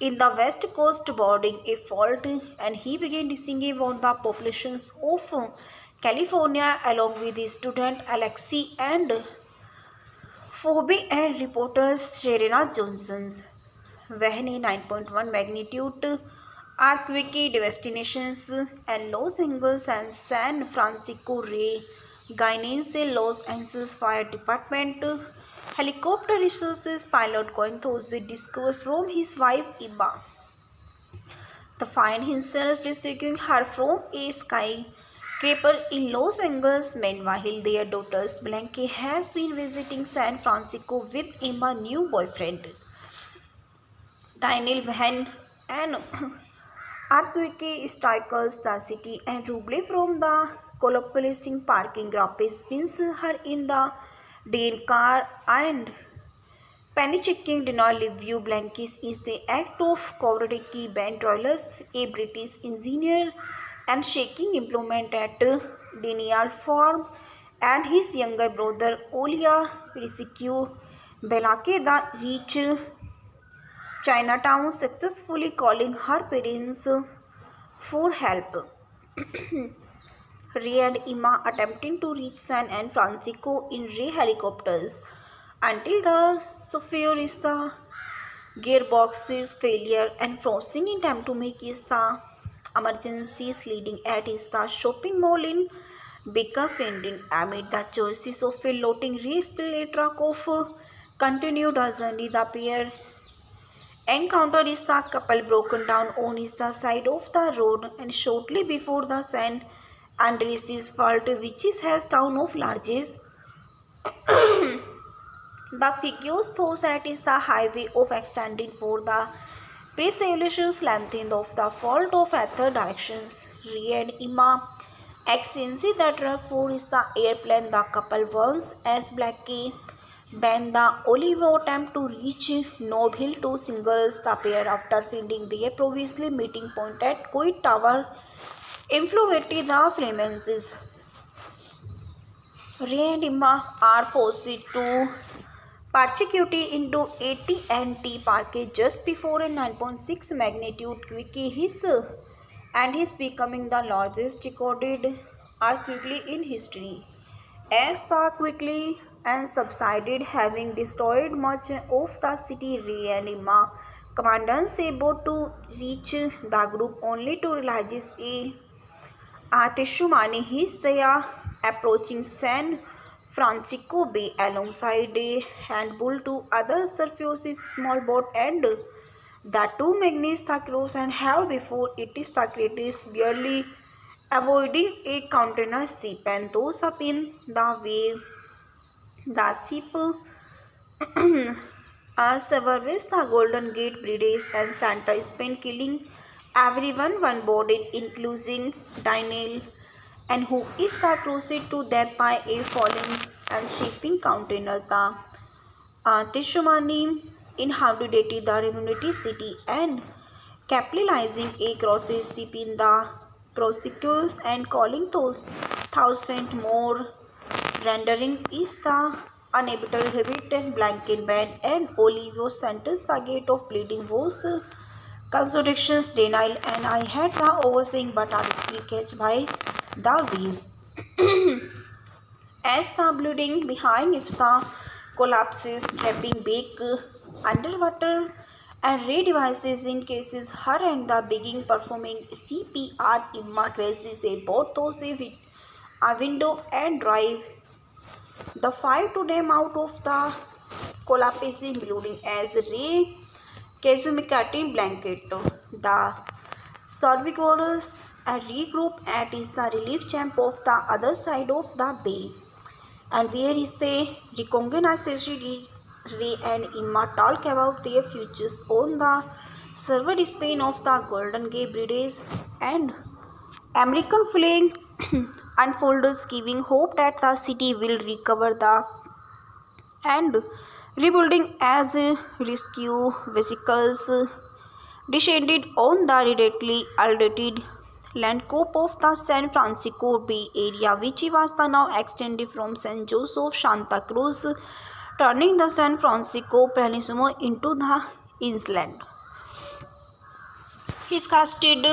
in the west coast boarding a fault, and he began disengaging on the populations of California along with his student Alexei and Phoebe and reporters Serena Johnson. Wahne 9.1 magnitude earthquake devastations and Los Angeles and San Francisco Ray Guinness Los Angeles Fire Department helicopter resources pilot going to discover from his wife Iba. To find himself rescuing her from a skyscraper in Los Angeles. Meanwhile, their daughter Blanche has been visiting San Francisco with Emma's new boyfriend, Daniel Van, and earthquake strikes the city and Ruble from the collapsing parking garage spins her in the Dane car and Panicking did not leave you blankets is the act of courtesy. Ben Troilus, a British engineer and shaking implement at Daniel Farm, and his younger brother Olia rescue Belake the reach Chinatown, successfully calling her parents for help. Ray and Emma attempting to reach San Francisco in Ray helicopters until the chauffeur is the gearbox's failure and frozen in time to make is the emergencies leading at is the shopping mall in Baker-Fendon. Amid the choices of a loading race till a truck of continued journey, the pair encounter is the couple broken down on is the side of the road and shortly before the San Andreas fault, which is has town of largest. The figures thought that is the highway of extending for the pre-evolution's lengthened of the fault of other directions. Ray and Emma excellency the truck for is the airplane the couple once as Blackie Ben the Olivo attempt to reach Nob Hill to singles the pair after finding their previously meeting point at Coit Tower influenced the Freemasons. Ray and Emma are forced to parachute into AT&T Park just before a 9.6 magnitude quake his becoming the largest recorded earthquake in history. As the quickly and subsided, having destroyed much of the city, Ray and Emma commandants able to reach the group only to realize a Teshumani his they are approaching San Francisco Bay alongside a handful to other surfaces small boat and the two managed the cross and have before it is the greatest barely avoiding a container ship and those up in the wave the ship surveys the Golden Gate Bridge and Santa Spain killing everyone one boarded including Daniel and who is the crusade to death by a falling and shipping container. The Teshumani inhabited the Remunity city and capitalizing a crosses ship in the prosecutors and calling those thousand more rendering is the unable habit and blanket band and Olivio Santos the gate of bleeding was contradictions denial and I had the overseeing but are still catch by the wave. As the bleeding behind if the collapses trapping back underwater and ray devices in cases her and the begin performing CPR. Imma crashes a boat through a window and drive the five to them out of the collapsing building as Ray Kazumikati blanket. The survivors regroup at is the relief camp of the other side of the bay, and where is the recognization Ray and Emma talk about their futures on the server Spain of the Golden Gate Bridges and American flag unfolds, giving hope that the city will recover the and rebuilding as rescue vehicles descended on the readily altered landscape of the San Francisco Bay Area, which was the now extended from San Jose, Santa Cruz, turning the San Francisco Peninsula into the inland. His casted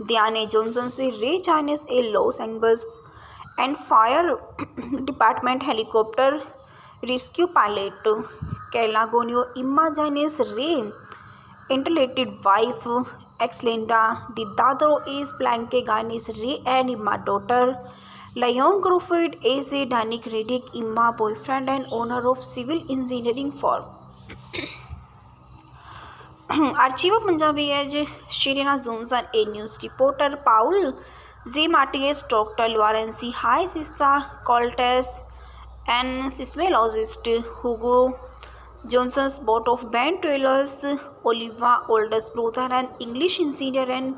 Diane Johnson, Ray Charles, a Los Angeles and fire department helicopter rescue pilot, Calagonio, Emma Janes, Ray, interrelated wife, ex-Linda, the Dadro is Blanque Ganis, Ray and Emma daughter, Leon Crawford is a Danik Reddick, Emma boyfriend and owner of civil engineering firm. Archive Punjabi as Sherina Johnson, a news reporter, Paul Z. Martinez, Dr. Lawrence High Sista Coltes, and seismologist Hugo Johnson's board of band trailers, Oliva, oldest brother and English engineer and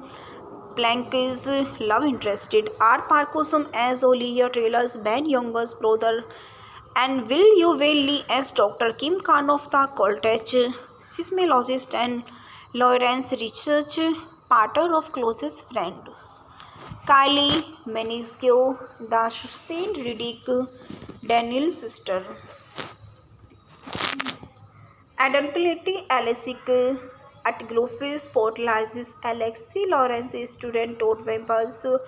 Blanque's love interested, R. Parkosum as Olivia Trailers, band youngest brother, and Will Lee as Dr. Kim Khan of the Coltech, seismologist and Lawrence research partner of closest friend. Kylie Minogue, the Saint Riddick Daniel's sister. Adulterated Alessic at Glofis portalizes Alexi Lawrence's student Todd Wempels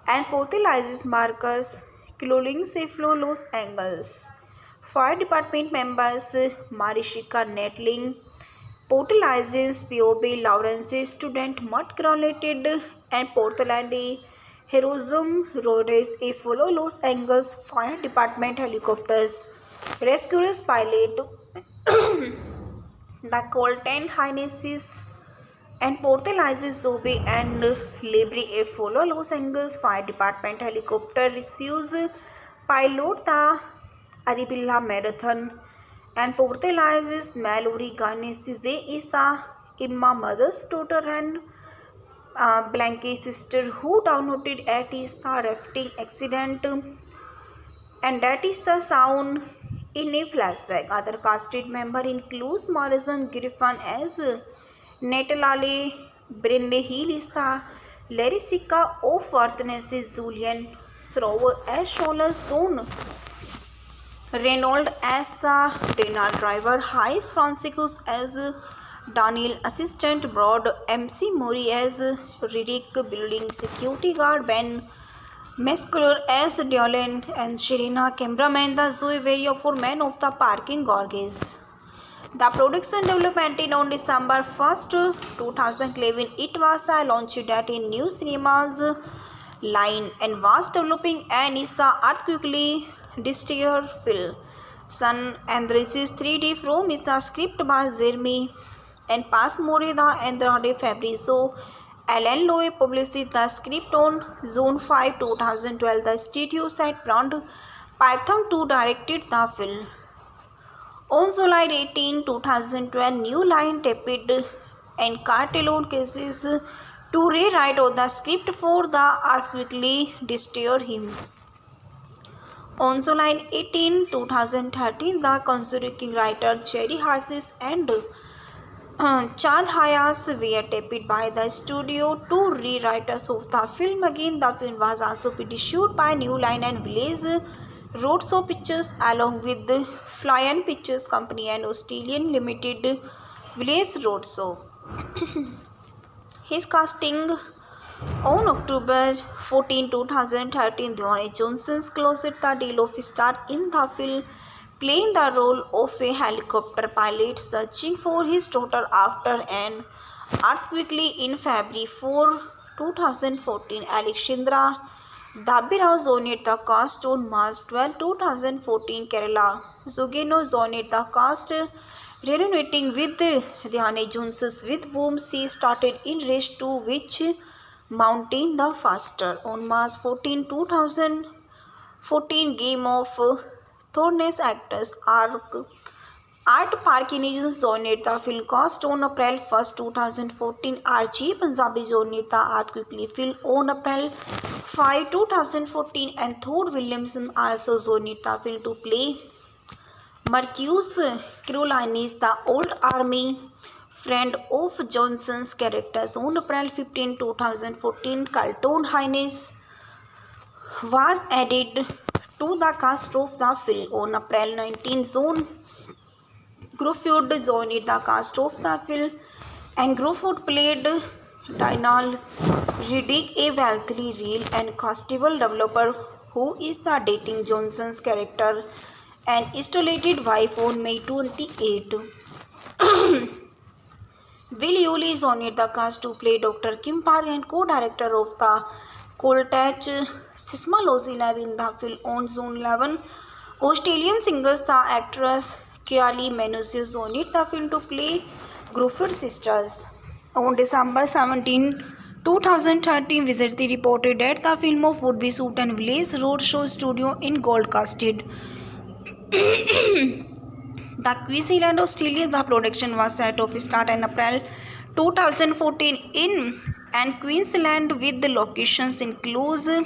and portalizes Marcus Cloling Seflo Los Angeles. Fire department members Marishika Netling portalizes Piobe Lawrence's student Mutt Granulated and Portland Heroism Rhodes a follow Los Angeles Fire Department helicopters rescuers pilot the Colton Highnesses and portalizes Zobe and Libri a follow Los Angeles Fire Department helicopter receives pilot the Arabella Marathon and portalizes Mallory Garnes way is the Emma mother's daughter and Blanque's sister who downloaded at is the rafting accident, and that is the sound in a flashback. Other casted member includes Morrison Griffin as Natalale, Brindley Hill is the Larissa of Worthness, Julian Srover as Shola Zone, Reynolds as the Dana driver, Hayes Franciscus as Daniel assistant, Broad MC Mori as Riddick building security guard, Ben Mescular as Diolen and Sherina cameraman, the Zoe Vario for man of the parking gorges. The production development on December 1st, 2011, it was the launched at a new cinemas line and was developing and is the earthquakely destroyer film. San Andreas 3D from is the script by Jeremy and Passmore the Andrade Fabrizio. Alan Lowe published the script on June 5, 2012. The studio site Brand Python 2 directed the film. On July 18, 2012, New Line taped and Cartelone cases to rewrite the script for the earthquakely destroyer him. On July 18, 2013, the consulting writer Cherry Hassis and Chad Hayas were taped by the studio to rewriters of the film. Again, the film was also produced by New Line and Village Roadshow Pictures along with Flyan Pictures Company and Australian Limited Village Roadshow. His casting on October 14, 2013, Dwayne Johnson's closed the deal of star in the film playing the role of a helicopter pilot searching for his daughter after an earthquake in February 4, 2014. Alexandra Dabirao joined the cast on March 12, 2014. Kerala Zugeno joined the cast, reuniting with Diane Jones, with whom she started in race to which mountain the faster. On March 14, 2014, Game of Thrones actors Art Parkinson joined the film cast on April 1, 2014. R.J. Punjabi joined the Art Quickly film on April 5, 2014, and Thor Williamson also joined the film to play Marcus Carolinis, the old army friend of Johnson's characters. On April 15, 2014, Carlton Hines was added to the cast of the film. On April 19, John Crawford joined the cast of the film, and Crawford played Donald Riddick, a wealthy real and castable developer who is the dating Johnson's character and isolated wife. On May 28. Will Yulee joined the cast to play Dr. Kim Park and co-director of the Coltach Seismology Lab in the film. On June 11, Australian singers the actress Kylie Minogue joined the film to play Crawford's sisters. On December 17, 2013, Visitor reported that the film of would be shoot and Village Roadshow Studio in Gold Coast, the Queensland, Australia. The production was set to start in April 2014 in Queensland, with the locations include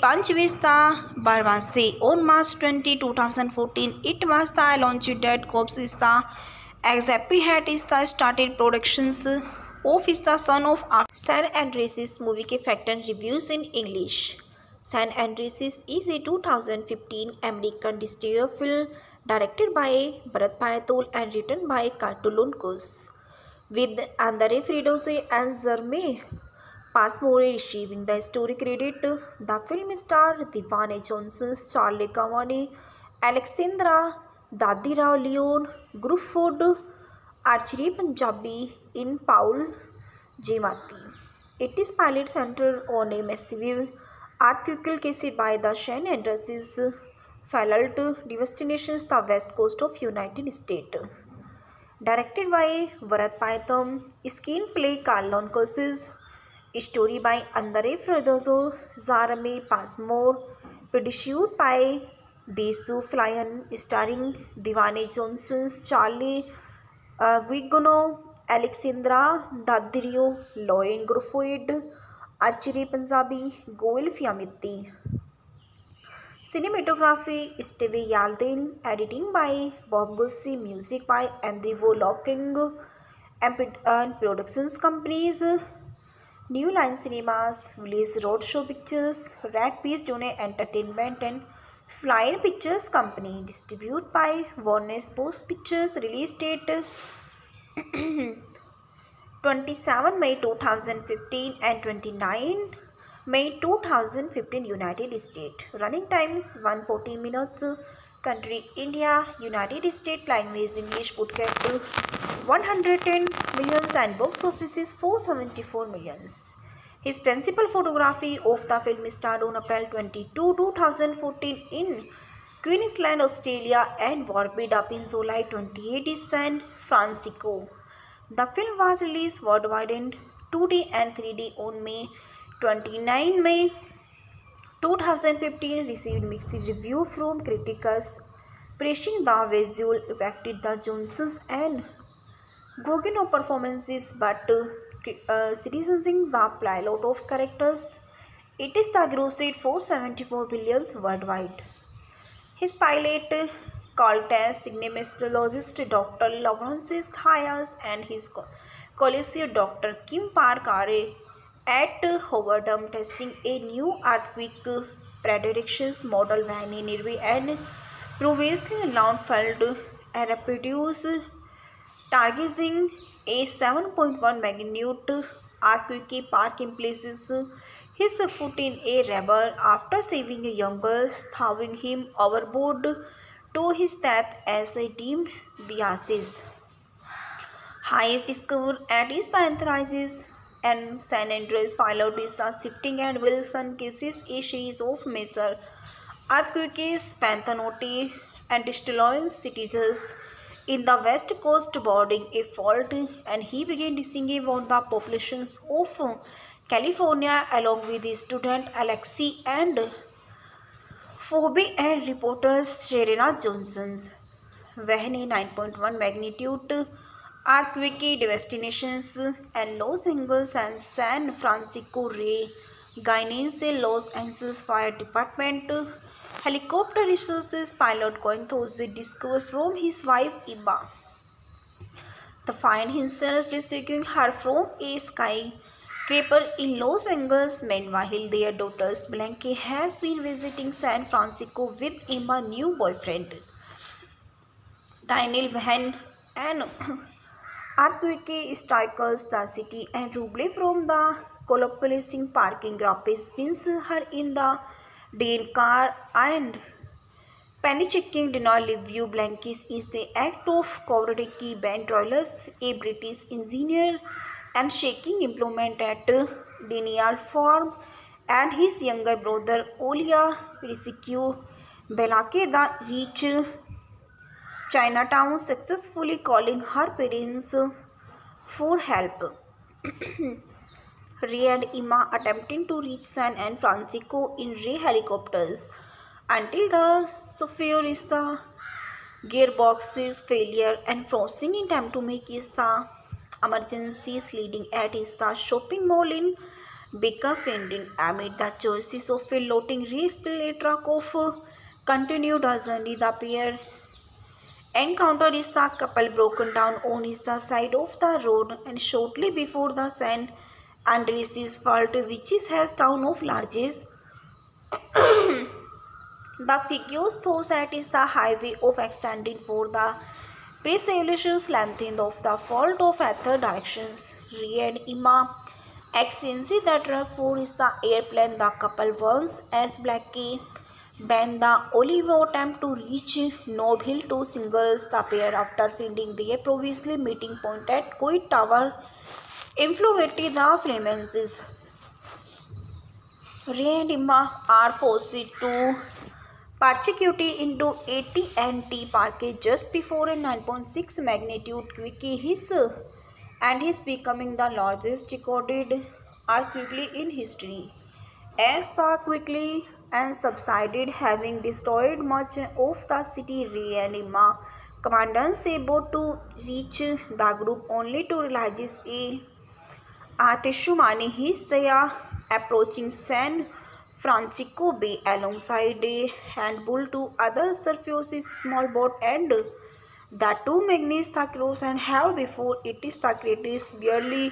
Panch Vista, Barbasse. On March 20, 2014, it was the launched that Cobbs is the Exapi had is the started productions of is the son of San Andreas movie के fact and reviews in English. San Andreas is a 2015 American destroyer film directed by Bharat Payatol and written by Kartulunkus, with Andre Fridose and Zerme Passmore receiving the story credit. The film stars Divane Johnson, Charlie Kawane, Alexandra Dadirao Leon, Crawford, Archery Punjabi in Paul Giamatti. It is pilot centered on a massive earthquake caused by the San Andreas fault devastations the west coast of United States. Directed by Bharat Payatol, screenplay Carlton Cusses, story by Andre Fredozzo, Zarame Passmore, produced by Besu Flynn, starring Divane Johnson, Charlie Guigono, Alexandra Daddario, Loen Crawford, Archery Punjabi, Goel Fiamiti. Cinematography Steve Yaldin, editing by Bob Gussie, music by Andrew Locking, and productions companies New Line Cinemas, Village Roadshow Pictures, Red Peace Dune Entertainment, and Flyer Pictures Company. Distributed by Warner Bros. Pictures. Release date 27 May 2015 and 29 May 2015, United States. Running times 114 minutes. Country India, United States. Language English. Budget 110 millions and box office is 474 millions. His principal photography of the film started on April 22, 2014 in Queensland, Australia, and wrapped up in July 28 in San Francisco. The film was released worldwide in 2D and 3D on May 29 May 2015. Received mixed review from critics, praising the visual effects, the Johnsons and Gogeno performances, but criticizing the plot of characters. It is the grossed 474 billions worldwide. His pilot Coltach cinematologist Dr. Lawrence Thias and his colleague Dr. Kim Park are at Howard testing a new earthquake predictions model when nearby and previously Launfeld and reproduce targeting a 7.1 magnitude earthquake Park in places his foot in a rubble after saving a young girl, throwing him overboard to his death as a deemed biases. Hayes discovered at is the anthracis and San Andreas followed is the shifting and Wilson cases a series of major earthquakes, Panthanote and destroying cities in the west coast boarding a fault and he began disengaging on the populations of California along with his student Alexei and Phoebe and reporters Serena Johnson's. Wahne 9.1 magnitude earthquake devastations and Los Angeles and San Francisco Ray Guinness Los Angeles Fire Department helicopter resources pilot Cointhoz discovered from his wife Emma. The find himself rescuing her from a skyscraper in Los Angeles. Meanwhile, their daughter Blanche has been visiting San Francisco with Emma's new boyfriend. Daniel Van an earthquake strikes the city and Ruble from the collapsing parking garage spins her in the Dane car and panic-checking did not leave you blankets is the act of cowardice. Ben Royals, a British engineer and shaking implement at Daniel Farm and his younger brother Olia rescue Belake the reach Chinatown successfully calling her parents for help. Ray and Emma attempting to reach San Francisco in Ray helicopters until the software is the gearbox's failure and frozen in time to make is the emergencies leading at is the shopping mall in Baker-Fending amid the choices of a loading race till a truck of continued journey. The pair encounter is the couple broken down on is the side of the road and shortly before the San Andreas fault which is has town of largest the figures thought at is the highway of extending for the pre-simulations lengthened of the fault of other directions. Ray and Emma excellency the truck for is the airplane the couple once as Blackie Ben the Olivo attempt to reach Nob Hill to singles the pair after finding their previously meeting point at Coit Tower influenced the Freemasons. Ray and Emma are forced to parachute into AT&T Park just before a 9.6 magnitude quake his becoming the largest recorded earthquake in history. As the quickly and subsided, having destroyed much of the city, Ray and Emma commanders able to reach the group only to realize a tsunami is there approaching San Francisco Bay alongside a handful to other surfaces small boat and the two managed the cross and have before it is the greatest barely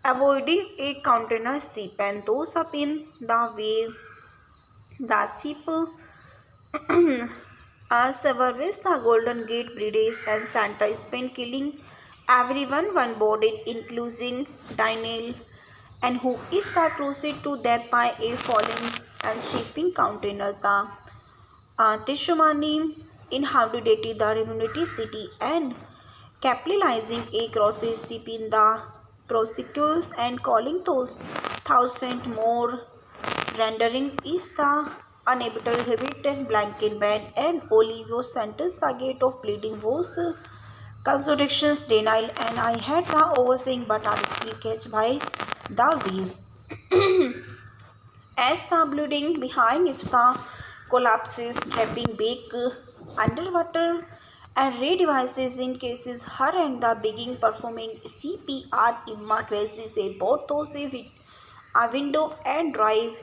avoiding a container ship and those up in the way the ship surveys the Golden Gate Bridge and Santa Spain killing everyone one boarded including Daniel and who is the cruised to death by a falling and shipping container. The Tishumani inhabited the Unity City and capitalizing a crosses ship in the prosecutors and calling those thousand more rendering is the unable habit and blanket band and Olivio centers the gate of bleeding was contradictions denial and I had the overseeing but artistry catch by the wave. As the bleeding behind if the collapses trapping back underwater and Ray devices in cases her and the begin performing CPR Emma crashes a boat those a window and drive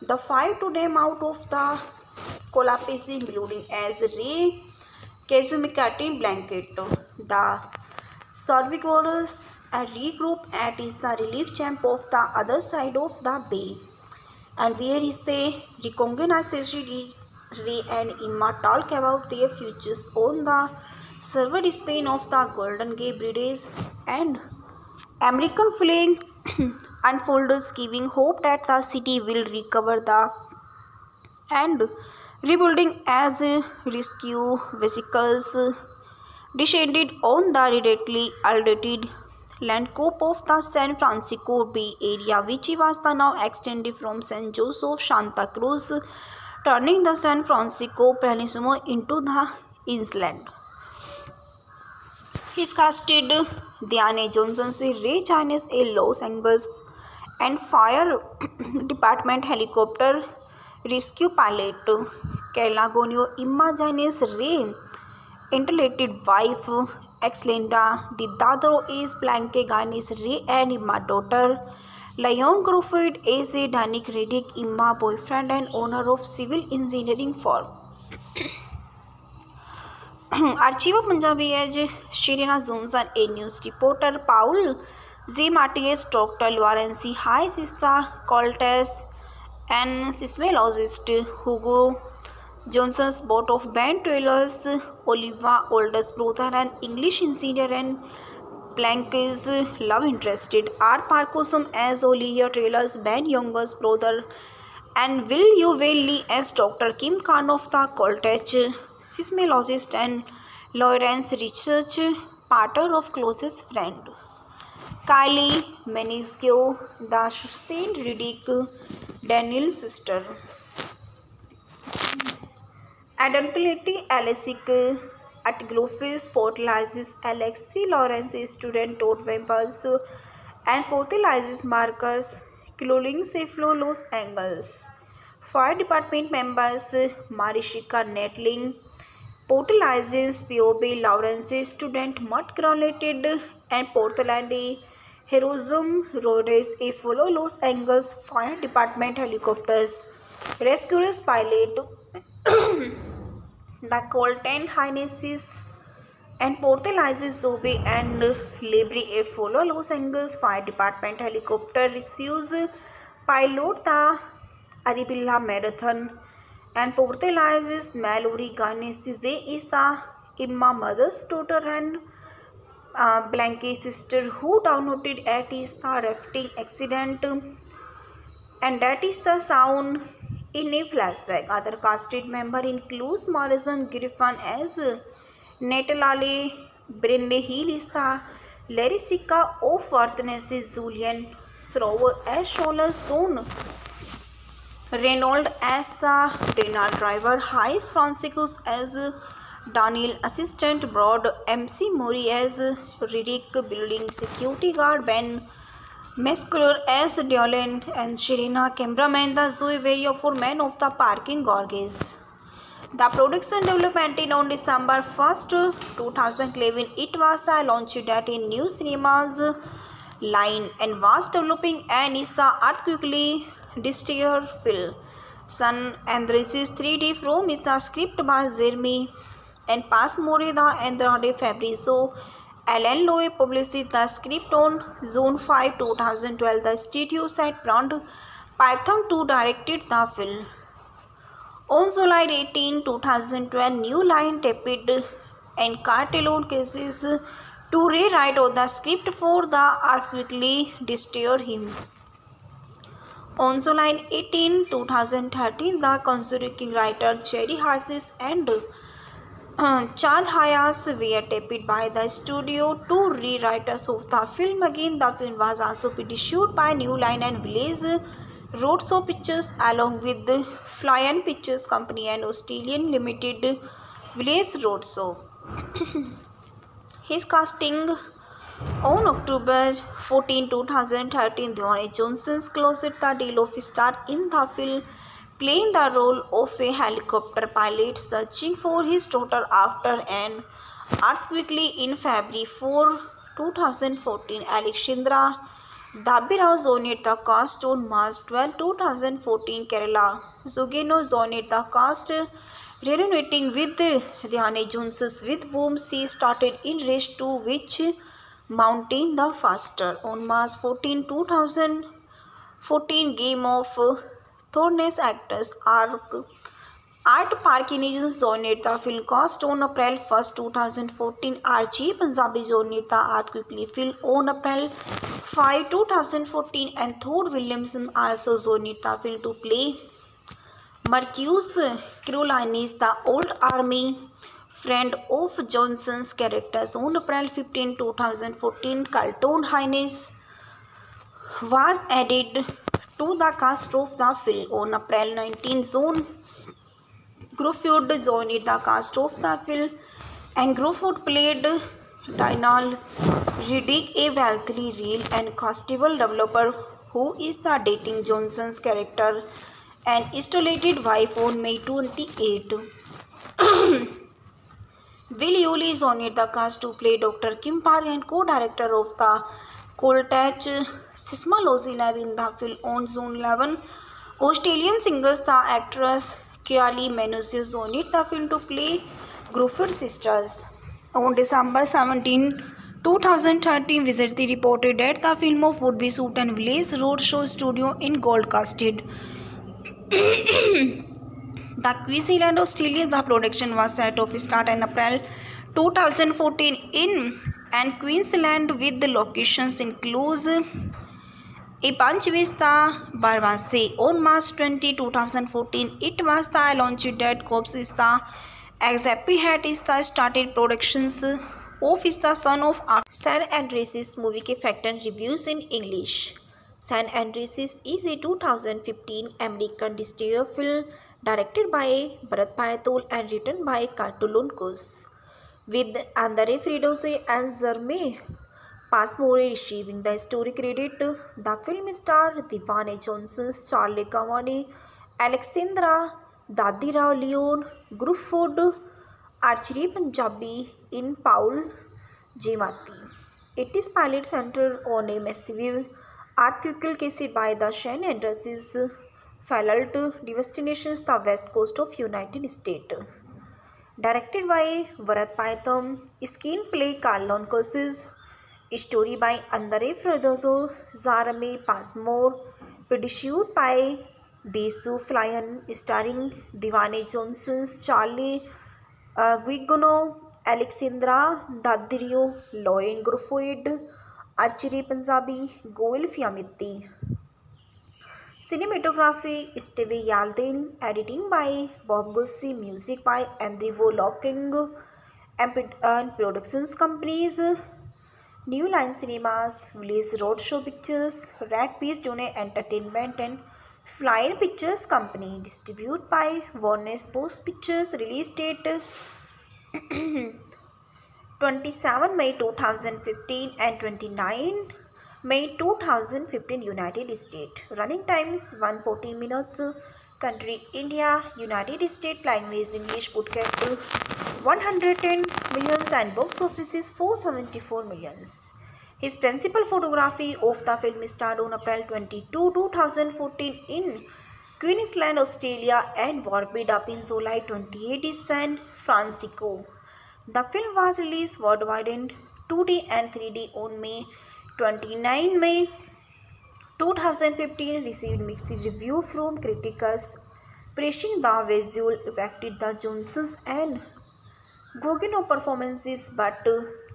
the five to them out of the collapsing building as Ray Kazumikatin blanket. The survivors regroup at is the relief camp of the other side of the bay. And where is the recognition Ray and Emma talk about their futures on the server Spain of the Golden Gate Bridge and American flag unfolds giving hope that the city will recover the and rebuilding as rescue vehicles descended on the readily altered landscape of the San Francisco Bay Area, which was the now extended from San Jose, Santa Cruz, turning the San Francisco Peninsula into the inland. He casted Diane Johnson, Ray Chinese, a Los Angeles and fire department helicopter rescue pilot, Calagonio Imma Janice Ray, interrelated wife, ex-Linda, the Dadro is Blanque Ganis Ray and Imma daughter, Leon Crawford is a Danik Reddick Imma boyfriend and owner of civil engineering firm. Archive Punjabi as Shirina Johnson, a news reporter, Paul Z. Martinez, Dr. Lawrence High Sista Coltes, and seismologist Hugo Johnson's boat of Ben Trailers, Oliva, oldest brother and English engineer and Blank's love interested, R. Parkosum as Olivia Trailers, Ben youngest brother, and Will Yuvel Lee as Dr. Kim Khan of the Coltech, seismologist and Lawrence research partner of closest friend. Kylie Maniscalco, the Saint Riddick Daniel's sister. Adulterating Alessic at Glofis, Portalizes Alexi Lawrence, student Todd Wempels, and Portalizes Marcus, Clothing Safelo Los Angeles. Fire department members Marishika Netling, Portalizes Piobe Lawrence, student Mutt Granulated, and Portland Heroism Rhodes, a fellow Los Angeles Fire Department helicopters rescuers pilot. The Colton Highnesses and Portalizes Zobe and Libri, a fellow Los Angeles Fire Department helicopter receives pilot the Arabella Marathon, and Portalizes Mallory Garnes is the Imma mother's daughter and Blanke's sister who downloaded at is the rafting accident, and that is the sound in a flashback. Other casted member includes Morrison Griffin as Natalale, Brindley Hill is the Larissa of Worthness, Julian Srover as Shola Zone, Reynolds as the Dana driver, Hayes Franciscus as Daniel assistant, Broad MC Mori as Riddick building security guard, Ben Mescular as Diolen, and Shirina cameraman the Zoe Vario for man of the parking gorges. The production development on December 1st, 2011, it was the launched at a new cinemas line and was developing and is the earthquakely destroyer film. San Andreas 3D from is the script by Jeremy and Passmore the Andrade Fabrizio. Alan Lowe published the script on June 5, 2012. The studio site Brand Python 2 directed the film. On July 18, 2012, New Line taped and Cartelon cases to rewrite the script for the earthquakely destroyer him. On July 18, 2013, the consulting writer Jerry Hassis and Chad Hayas were taped by the studio to rewriters of the film. Again, the film was also produced by New Line and Village Roadshow Pictures along with Flyan Pictures Company and Australian Limited Village Roadshow. His casting on October 14, 2013, Dwayne Johnson's closed the deal of star in the film, playing the role of a helicopter pilot searching for his daughter after an earthquake in February 4, 2014. Alexandra Dabirao joined the cast on March 12, 2014. Kerala Zugeno joined the cast, reuniting with Diane Jones, with whom she started in Race 2, which mountain the faster. On March 14, 2014, Game of Thrones actors Art Parkinson joined the film cast on April 1, 2014. RG Punjabi joined the earthquake film on April 5, 2014, and Thor Williamson also joined the film to play Marcus Carolines, the old army friend of Johnson's characters, on April 15, 2014, Carlton Hines was added to the cast of the film. On April 19, John Crawford joined the cast of the film, and Crawford played Donald Riddick, a wealthy real and castable developer who is the dating Johnson's character and installated wife on May 28. Will Yuli joined the cast to play Dr. Kim Park and co-director of the Coltach Seismology Lab in the film on June 11. Australian singers, the actress Kylie Minogue joined the film to play Crawford's sisters. On December 17, 2013, Visibility reported that the film of would be shoot and Village Roadshow Studio in Gold Coast. The Queensland, Australia, the production was set to start in April 2014 in and Queensland with the locations includes a Punch Vista, Barbasay. On March 20, 2014, it was the launched that Cops is the Exapi had is the started productions of is the son of San Andreas movie के fact and reviews in English. San Andreas is a 2015 American dystopian film directed by Bharat Payatol and written by Kartulunkos, with Andre Fridoze and Zerme Passmore receiving the story credit. The film starred Divane Johnson, Charlie Kawane, Alexandra Daddy-Rao Leon, Crawford, Archery Punjabi in Paul Giamatti. It is pilot centered on a massive earthquake caused by the San Andreas fault devastations the west coast of United States. Directed by Bharat Payatol, screenplay Carlton Cosses, story by Andre Fredozzo, Zarame Passmore, produced by Besu Flynn, starring Divane Johnson, Charlie Guigono, Alexandra Daddario, Loen Crawford, Archery Punjabi, Goel Fiamiti. Cinematography Steve Yalden, editing by Bob Gussie, music by Andrew Locking, and productions companies New Line Cinemas, Village Roadshow Pictures, Red Peace Dune Entertainment and Flyer Pictures Company. Distributed by Warner Bros. Pictures. Release date 27 May 2015 and 29 May 2015 United States. Running times 114 minutes. Country India, United States. Language English. Budget 110 millions and box office is 474 millions. His principal photography of the film started on April 22, 2014 in Queensland, Australia and wrapped up in July 28 in San Francisco. The film was released worldwide in 2D and 3D on May 29 May 2015. Received mixed review from critics, praising the visual effects, the Johnsons and Gogeno performances, but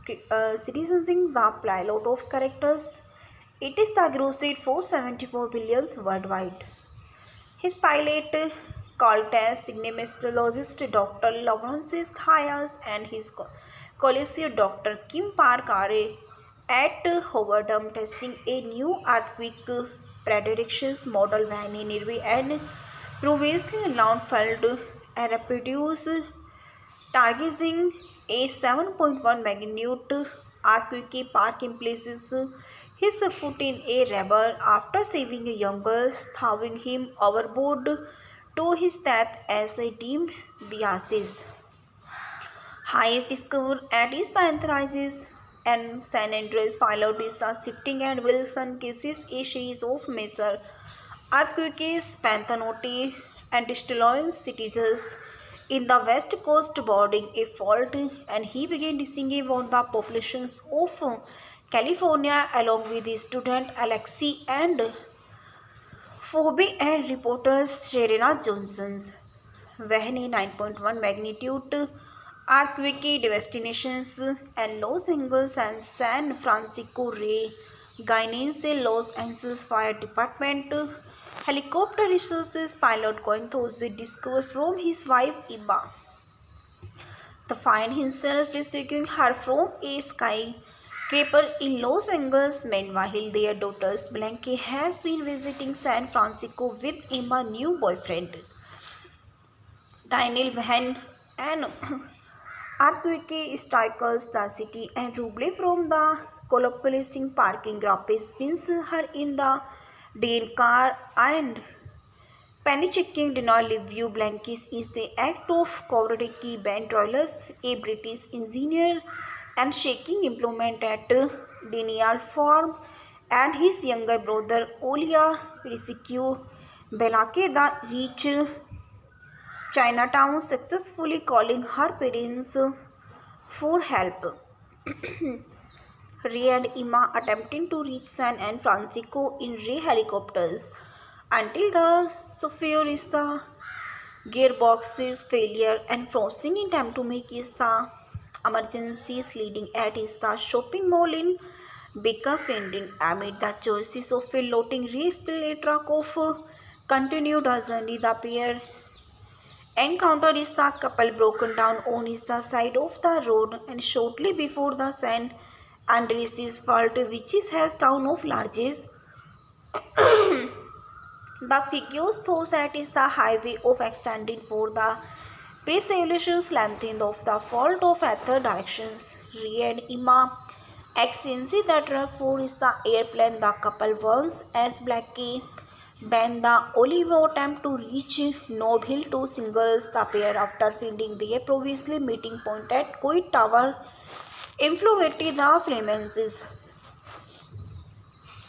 criticizing the plot of characters. It is the grossed 474 billions worldwide. His pilot, called as cinematologist Dr. Lawrence Hayes and his colleague Dr. Kim Park are at Howard testing a new earthquake predictions model when nearby and previously landfalled and reproduce targeting a 7.1 magnitude earthquake. Park in places his foot in a rubber after saving a young girl, throwing him overboard to his death as a deemed biases. Hayes discovered at his enterprises and San Andreas followed his shifting and Wilson cases a series of major earthquakes, Panthanote and destroying cities in the west coast boarding a fault, and he began disengaging on the populations of California along with his student Alexei and Phoebe and reporters Sherina Johnson. वहने 9.1 magnitude earthquake devastations and Los Angeles and San Francisco. Ray Gaines Los Angeles Fire Department Helicopter resources pilot Cointhos discovered from his wife Iba. The find himself rescuing her from a skyscraper in Los Angeles. Meanwhile, their daughter Blanche has been visiting San Francisco with Emma's new boyfriend, Daniel Van, and earthquake strikes the city and Ruble from the collapsing parking garage spins her in the Dane car and panic-checking did not leave you blankets is the act of cowardice. Ben Royals, a British engineer and shaking employment at Daniel Farm, and his younger brother Olia rescue Belake the reach Chinatown, successfully calling her parents for help. Ray and Emma attempting to reach San Francisco in Ray helicopters until the chauffeur is the gearbox's failure and frozen in time to make is the emergencies leading at is the shopping mall in Baker Fending. Amid the choices of a loading Ray still a truck of continued journey. The pair encounter is the couple broken down on is the side of the road and shortly before the San Andreas fault, which is has town of largest. The figures thought that is the highway of extending for the pre-solutions lengthened of the fault of other directions. Ray and Emma exchange the truck for is the airplane. The couple once as Blackie Ben the Olivo attempt to reach Nob Hill to singles the pair after finding their previously meeting point at Coit Tower influenced the Freemasons.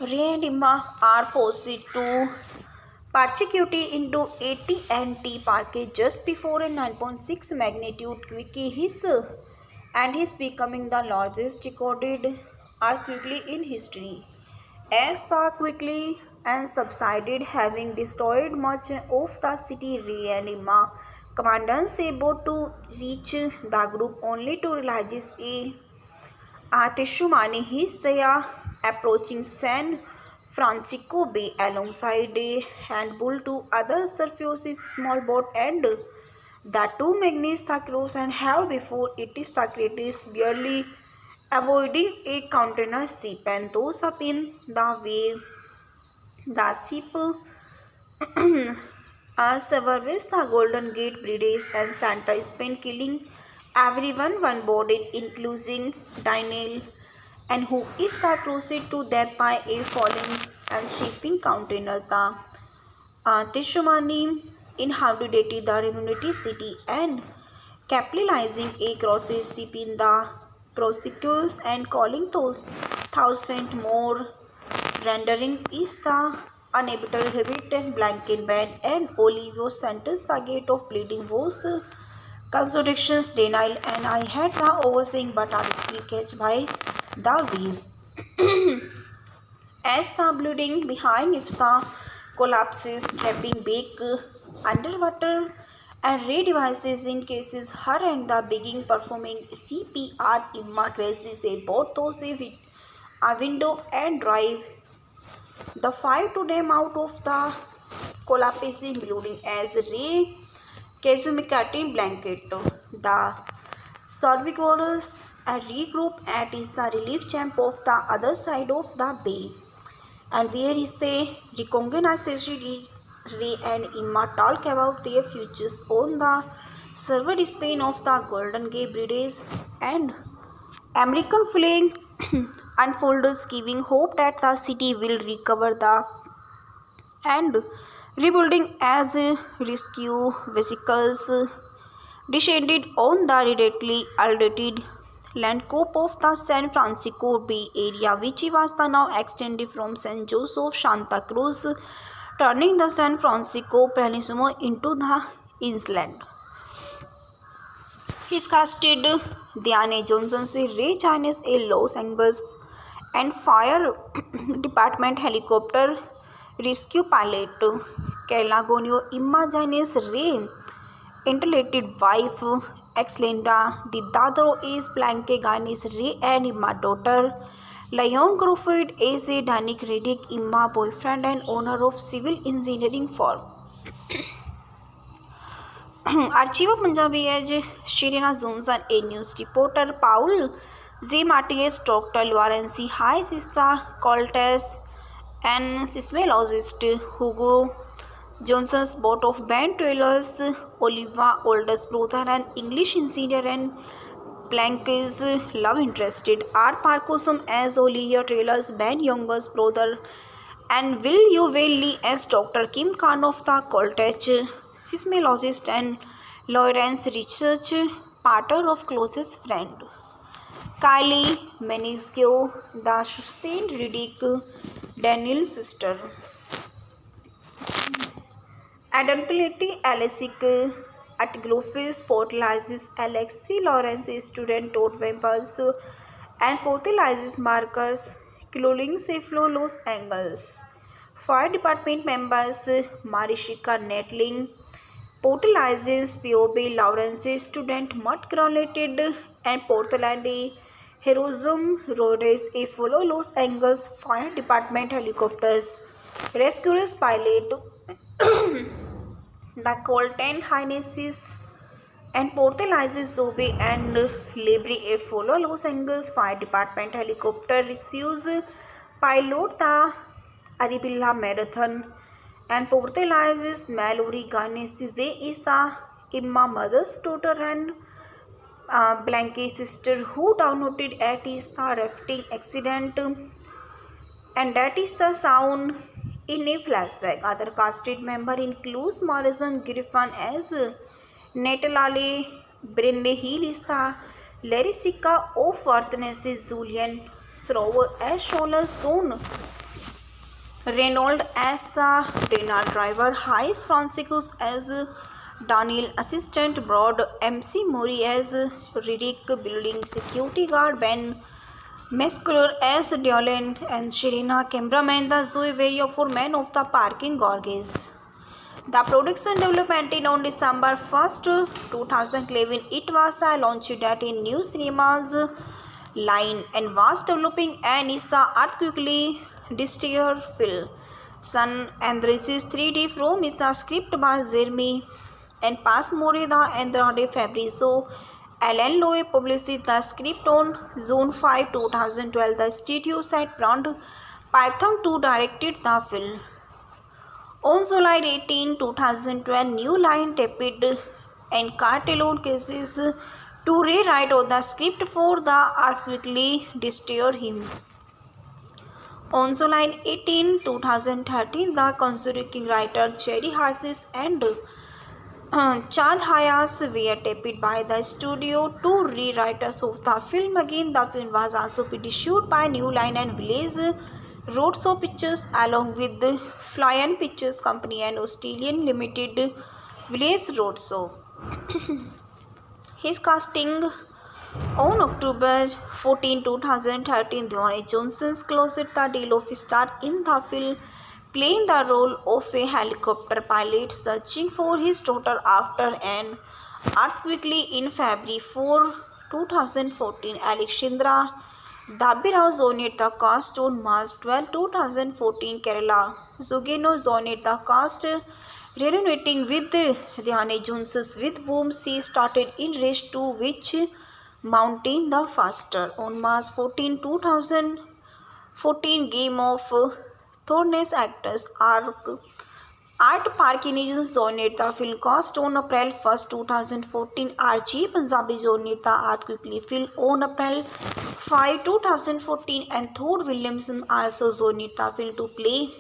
Ray and Emma are forced to parachute into AT&T Park just before a 9.6 magnitude quake his becoming the largest recorded earthquake in history. As the quickly and subsided, having destroyed much of the city, Ray and Emma commanders able to reach the group only to realize a Teshumani is there approaching San Francisco Bay alongside a handful to other surfaces small boat and the two manage the cross and have before it is the greatest barely avoiding a container ship and those up in the way the ship surveys the Golden Gate Bridge and Santa Spain killing everyone one bodied including Daniel and who is the crusade to death by a falling and shipping container. The Teshumani inhabited the Unity City and capitalizing a crosses ship in the prosecutors and calling those thousand more rendering is the unable habit and blanket band and Olivio centers the gate of bleeding was contradictions denial and I had the overseeing but artistry catch by the wheel. As the bleeding behind if the collapses trapping back underwater and Ray devices in cases her and the beginning performing CPR Emma crashes a boat those a window and drive the five to them out of the collapsing building as Ray Kazumikati blanket. The survivors regroup at is the relief camp of the other side of the bay and where is the recognition Ray and Emma talk about their futures on the server Spain of the Golden Gate Bridge and American flag unfolds giving hope that the city will recover the and rebuilding as rescue vehicles descended on the readily altered landscape of the San Francisco Bay Area, which was the now extended from San Jose of Santa Cruz, turning the San Francisco Peninsula into the inland. His casted Diane Johnson से Ray Chinese a Los Angeles and fire department helicopter rescue pilot Calagonio Emma Chinese Ray interrelated wife Exlinda the Dadro is Blanque Gaines Ray and Emma daughter Lyon Crawford is a Danik Riddick Imma boyfriend and owner of civil engineering firm. Archivo Punjabi as Shirina Johnson, a news reporter, Paul Z. Matias, Dr. Lawrence Hayes is the Coltes and seismologist Hugo Johnson's boat of Ben Taylor's Oliva oldest brother and English engineer and Plank's love interested are Parkinson as Olivia Taylor's Ben youngest brother and Will Lee as Dr. Kim Khan of the Coltech seismologist and Lawrence research partner of closest friend. Kylie Minogue, the Saint Riddick Daniel's sister. Adulterating Alessic at Glofis portalizes Alexi Lawrence, student Todd Wimples, and portalizes Marcus Cloling Seflo Los Angeles. Fire department members Marishika Netling, portalizes Piobe Lawrence, student Mutt Correlated, and Portland Heroism Rhodes, a follow Los Angeles Fire Department helicopters. Rescuers pilot the Colton Highness and portalizes Zobe and Libri, a follow Los Angeles Fire Department helicopter receives pilot the Arabella Marathon and portalizes Mallory Garnes. Way is the Imma mother's daughter and Blanky's sister who downloaded at is the rafting accident, and that is the sound in a flashback. Other casted member includes Morrison Griffin as Natalale, Brenda Hill is the Larissa of Worthness, Julian Srover as Shola Zone, Reynolds as the Dana driver, Hayes Franciscus as Daniel assistant, Broad MC Mori as Riddick building security guard, Ben Mescular as Diolen, and Sherina cameraman the Zoe Vario for man of the parking gorges. The production development on December 1st, 2011, it was the launched at a new cinemas line and was developing and is the earthquakely destroyer film. San Andreas 3D from is the script by Jeremy and Passmore the Andrade Fabrizio. Alan Lowe published the script on June 5, 2012. The studio site Brand Python 2 directed the film. On July 18, 2012, New Line taped and Cartelon cases to rewrite the script for the earthquakely destroyer him. On July 18, 2013, the consulting writer Jerry Hassis and Chad Hayas were taped by the studio to rewriters of the film. Again, the film was also produced by New Line and Village Roadshow Pictures along with Flyan Pictures Company and Australian Limited Village Roadshow. His casting on October 14, 2013, Dwayne Johnson's closed the deal of star in the film, playing the role of a helicopter pilot searching for his daughter after an earthquake in February 4, 2014. Alexandra Dabirao joined the cast on March 12, 2014. Kerala Zugeno joined the cast, reuniting with Dwayne Johnson, with whom she started in Race 2, which mountain the faster. On March 14, 2014, Game of Thrones actors Art Parkinson joined the film cast on April 1, 2014. RG Punjabi joined the earthquake film on April 5, 2014, and Thor Williamson also joined the film to play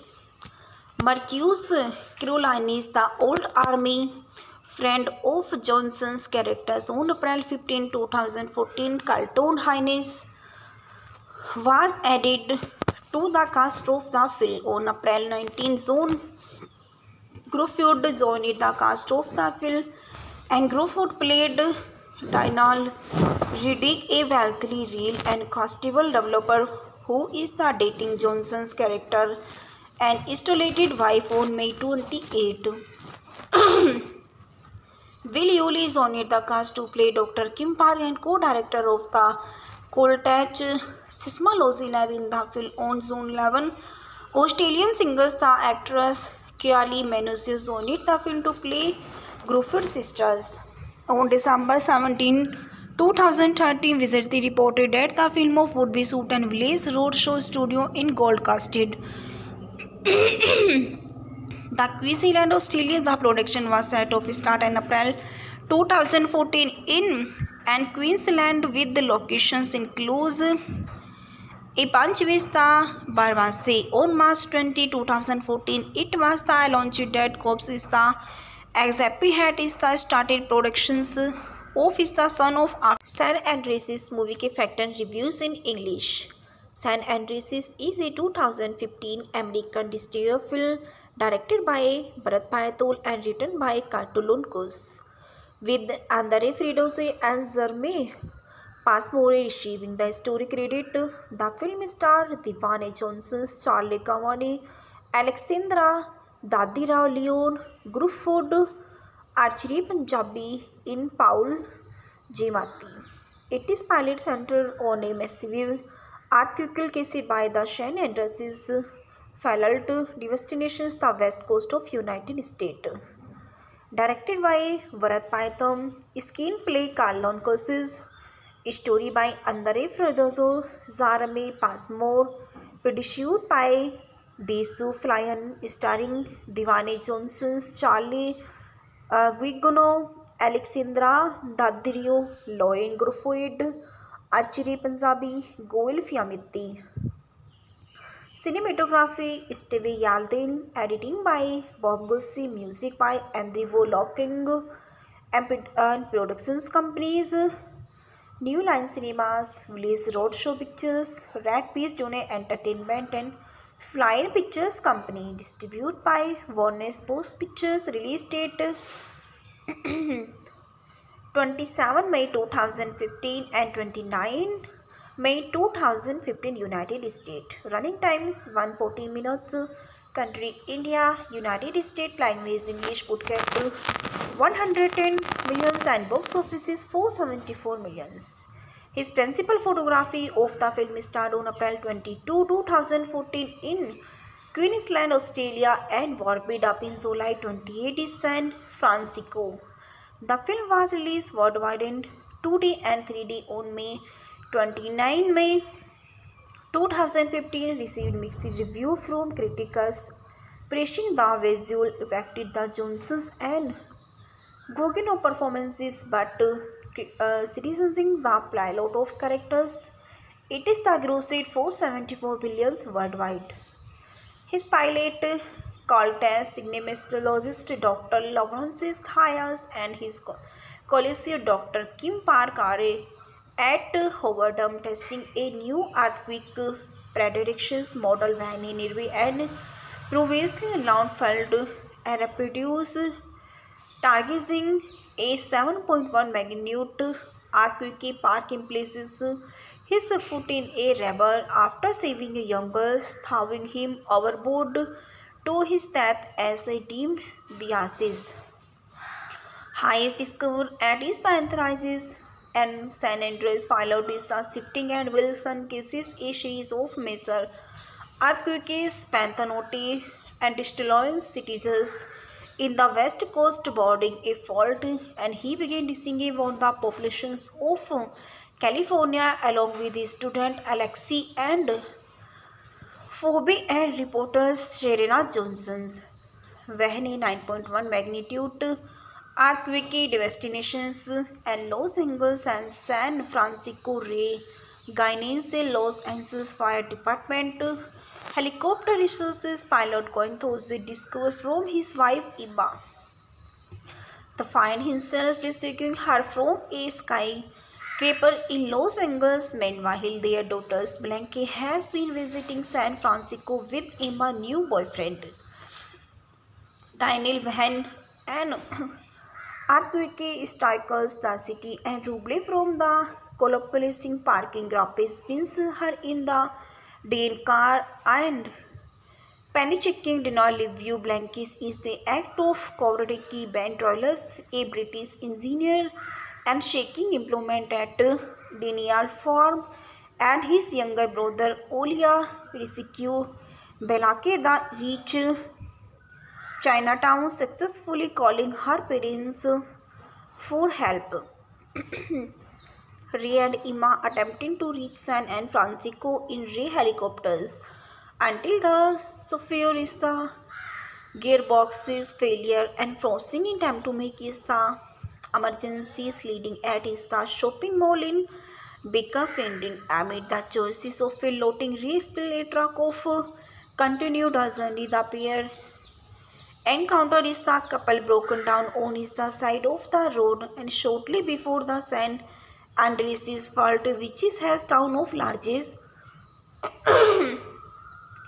Marcus Carolinis, the old army friend of Johnson's characters. On April 15, 2014, Carlton Hines was added to the cast of the film. On April 19, John Crawford joined the cast of the film, and Crawford played Daniel Riddick, a wealthy real and castable developer who is the dating Johnson's character and installated wife on May 28. Will Yulee joined the cast to play Dr. Kim Park and co-director of the Coltach seismology lab in the field on Zone 11. Australian singer star actress Kylie Minogue joined the film to play Grufford sisters. On December 17, 2013, Visitor reported that the film of would be shoot and Village Roadshow studio in Gold Coasted. The Queensland, Australia. The production was set to start in April 2014 in and Queensland with the locations includes a Panch Vista, Barbasse. On March 20, 2014, it was the launched that Cops is the Exapi hat is the started productions of is the son of San Andreas movie के fact and reviews in English. San Andreas is a 2015 American dystopian film directed by Bharat Payatol and written by Kartulunkus, with Andre Fridose and Zerme Passmore receiving the story credit. The film starred Divane Johnson, Charlie Kawane, Alexandra Daddy-Rao Leon, Grufford, Archery Punjabi in Paul Jemati. It is pilot centered on a massive earthquake caused by the San Andreas fault devastations the west coast of United States. Directed by Bharat Payatol, screenplay Carlon Curses, story by Andre Fredozzo, Zarame Passmore, produced by Besu Flyan, starring Divane Johnson, Charlie Guigono, Alexandra Daddario, Loen Grufford, Archery Punjabi, Goel Fiamiti. Cinematography Steve Yalden, editing by Bob Gussie, music by Andrew Locking, and productions companies New Line Cinemas, Village Roadshow Pictures, Red Peace Dune Entertainment and Flyer Pictures Company. Distributed by Warner Bros. Pictures. Release date 27 May 2015 and 29 May 2015 United States. Running times 114 minutes. Country India, United States. Language English. Budget 110 millions and box office is 474 millions. His principal photography of the film started on April 22, 2014 in Queensland, Australia and wrapped up in July 28 in San Francisco. The film was released worldwide in 2D and 3D on May 29 May 2015, received mixed review from critics, praising the visual effects, the Johnsons and Gogeno performances, but criticizing the plot of characters. It is the grossed 474 billions worldwide. His pilot, called as cinematologist Dr. Lawrence Thias and his colleague Dr. Kim Park are at Howard testing a new earthquake predictions model when nearby and previously announced failed and reproduce targeting a 7.1 magnitude earthquake Park in places his foot in a rubber after saving a young girl, throwing him overboard to his death as a deemed biases. Hayes discovered at his anthracis and San Andreas followed is a shifting and Wilson cases a series of major earthquakes, Panthanote and destroying cities in the west coast boarding a fault, and he began researching about the populations of California along with his student Alexi and Phoebe and reporters Sherena Johnson. वह 9.1 magnitude earthquake devastations and Los Angeles and San Francisco Ray Guinness Los Angeles Fire Department helicopter resources pilot going to discover from his wife Emma. The find himself rescuing her from a skyscraper in Los Angeles. Meanwhile, their daughter Blanche has been visiting San Francisco with Emma's new boyfriend Daniel Van, and earthquake strikes the city and Ruble from the collapsing parking garage spins her in the Dane car and panicking did not leave you. Blankets is the act of cowardice. Ben Troilus, a British engineer and shaking implement at Daniel Farm and his younger brother Olia Risikyu Belakeda reach Chinatown, successfully calling her parents for help. Ray and Emma attempting to reach San Francisco in Ray helicopters until the Sophia is the gearbox's failure and forcing in time to make is the emergencies leading at is the shopping mall in Baker Fending amid the choices of a loading race till a truck of continued journey. The pair encountered is the couple broken down on is the side of the road and shortly before the San Andreas fault which is has town of largest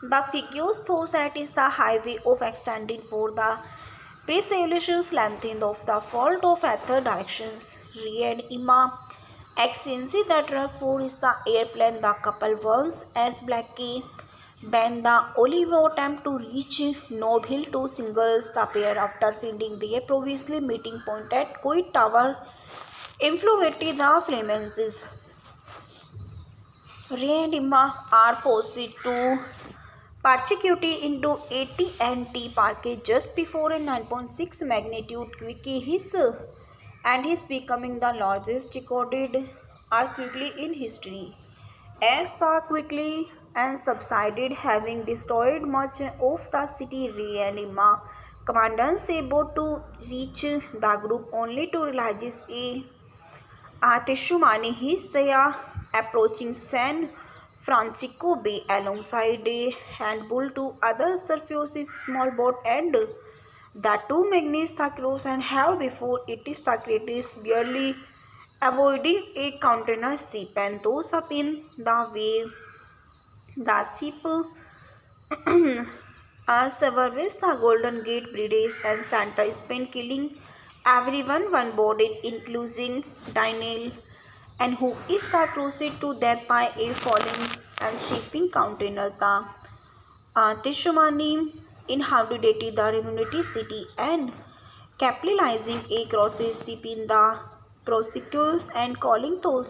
the figures thought that is the highway of extending for the pre-solutions lengthened of the fault of other directions. Ray and Emma excellency the truck for is the airplane the couple once as Blackie when the Olivo attempt to reach Nob Hill to singles the pair after finding their previously meeting point at Coit Tower influenced the Freemasons. Ray and Emma are forced to parachute into AT&T Park just before a 9.6 magnitude quake his and his becoming the largest recorded earthquake in history. As the quickly and subsided, having destroyed much of the city, Ray and Emma commandants able to reach the group only to realize a Teshumani his they are approaching San Francisco Bay alongside a handful to other surfaces small boat and the two Magnus the cross and have before it is the greatest barely avoiding a container ship and those up in the way the ship surveys the Golden Gate Bridge and Santa Spain killing everyone one boarded including Daniel and who is the cruised to death by a falling and shipping container. The Tishumani inhabited the Unity City and capitalizing a crosses ship in the prosecutors and calling those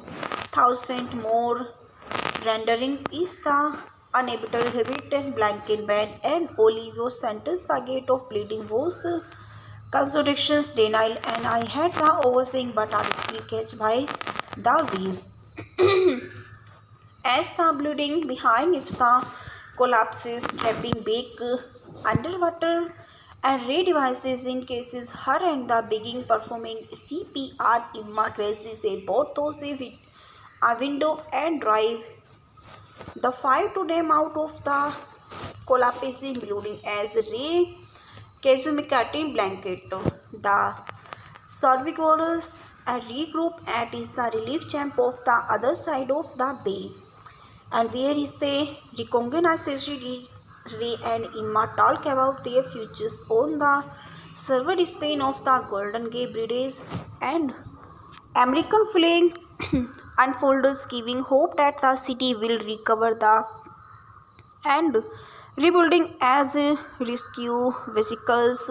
thousand more rendering is the uninhabited blanket band and Olivio Santos the gate of bleeding was contradictions denial and I had the overseeing but artistly catch by the wave. As the bleeding behind if the collapses trapping back underwater and Ray devices in cases her and the beginning performing CPR Emma crashes a boat those a window and drive the five to them out of the collapsing building as Ray Kazumikatin blanket. The survivors regroup at is the relief camp of the other side of the bay and where is the recognition Ray and Emma talk about their futures on the server Spain of the Golden Gate Bridge and American flag unfolds giving hope that the city will recover the and rebuilding as rescue vehicles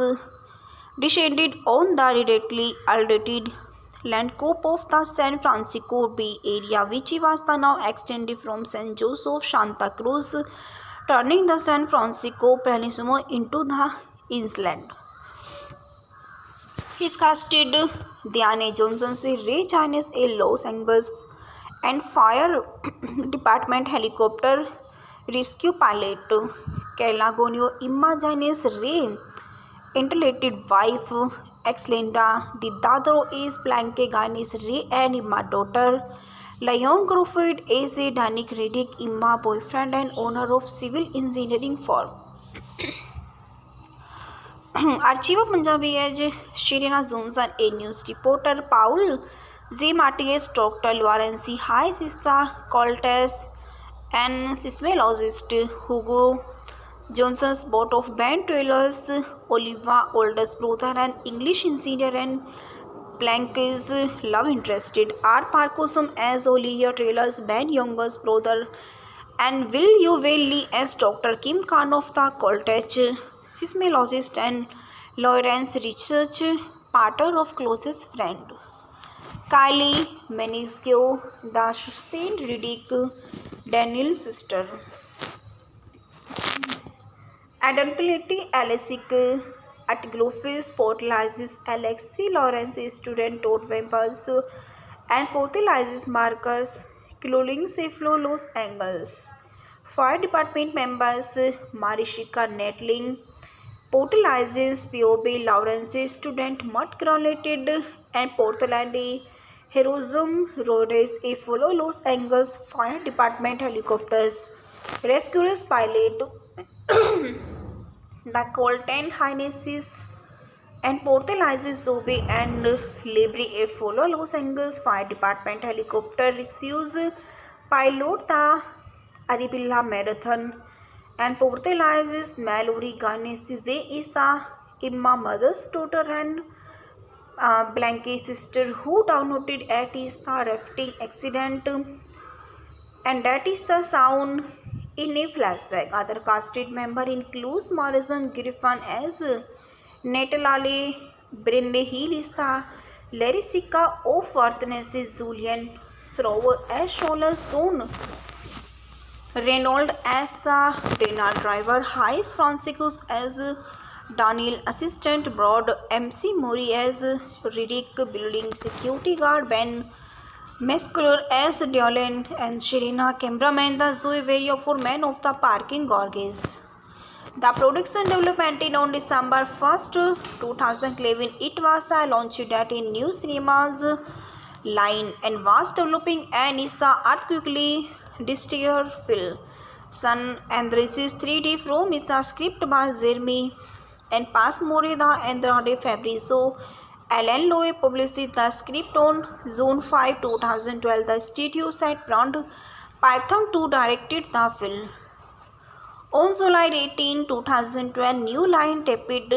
descended on the readily altered landscape of the San Francisco Bay Area, which was the now extended from San Jose Santa Cruz, turning the San Francisco Peninsula into the inland. His casted Diane Johnson से Ray Charles a Los Angeles and fire department helicopter rescue pilot Calagonio Emma Janes Ray interrelated wife ex-Linda the Dadro is Blanque Ganis Ray and Emma daughter Leon Crawford is a Danik Reddick Emma boyfriend and owner of civil engineering firm. Archive of Punjabi as Shirina Johnson, a news reporter, Paul J. Matias, Dr. Lawrence Hayes is the Coltes and seismologist Hugo Johnson's board of band trailers, Oliva, oldest brother and English engineer and Blank's love interested, R. Parkosum as Olivia Trailers, band youngest brother, and Will You Lee as Dr. Kim Khan of the Coltech seismologist and Lawrence research partner of closest friend. Kylie Minogue, the Saint Riddick Daniel's sister. Adulterating Alexis at Glofis portalizes Alexis Lawrence's student Todd Wampus and portalizes Marcus Clothing Seflo Los Angeles. Fire department members Marishika Netling portalizes Piobe Lawrence's student Mutt Correlated and Portland Heroism Rhodes a follow Los Angeles Fire Department helicopters rescuers pilot the Colton Highness and portalizes Zobe and Libri a follow Los Angeles Fire Department helicopter receives pilot the Arabella Marathon and portalizes Mallory Garnes Way is the Imma mother's daughter and Blanky's sister who downloaded at is the rafting accident and that is the sound in a flashback. Other casted member includes Morrison Griffin as Natalale, Brindley Hill is the Larissa of Worthness, Julian Srover as Shola Zone, Reynolds as the Renal driver, Hayes Franciscus as Daniel assistant, Broad MC Mori as Riddick building security guard, Ben Mescular as Diolen and Sherina cameraman the Zoe Vario for man of the parking gorges. The production development on December 1st, 2011, it was the launched at a new cinemas line and was developing and is the earthquakely destroyer film. San Andreas 3D from is the script by Jeremy and Passmore the Andrade Fabrizio. Alan Lowe published the script on June 5, 2012. The studio site Brand Python 2 directed the film. On July 18, 2012, New Line taped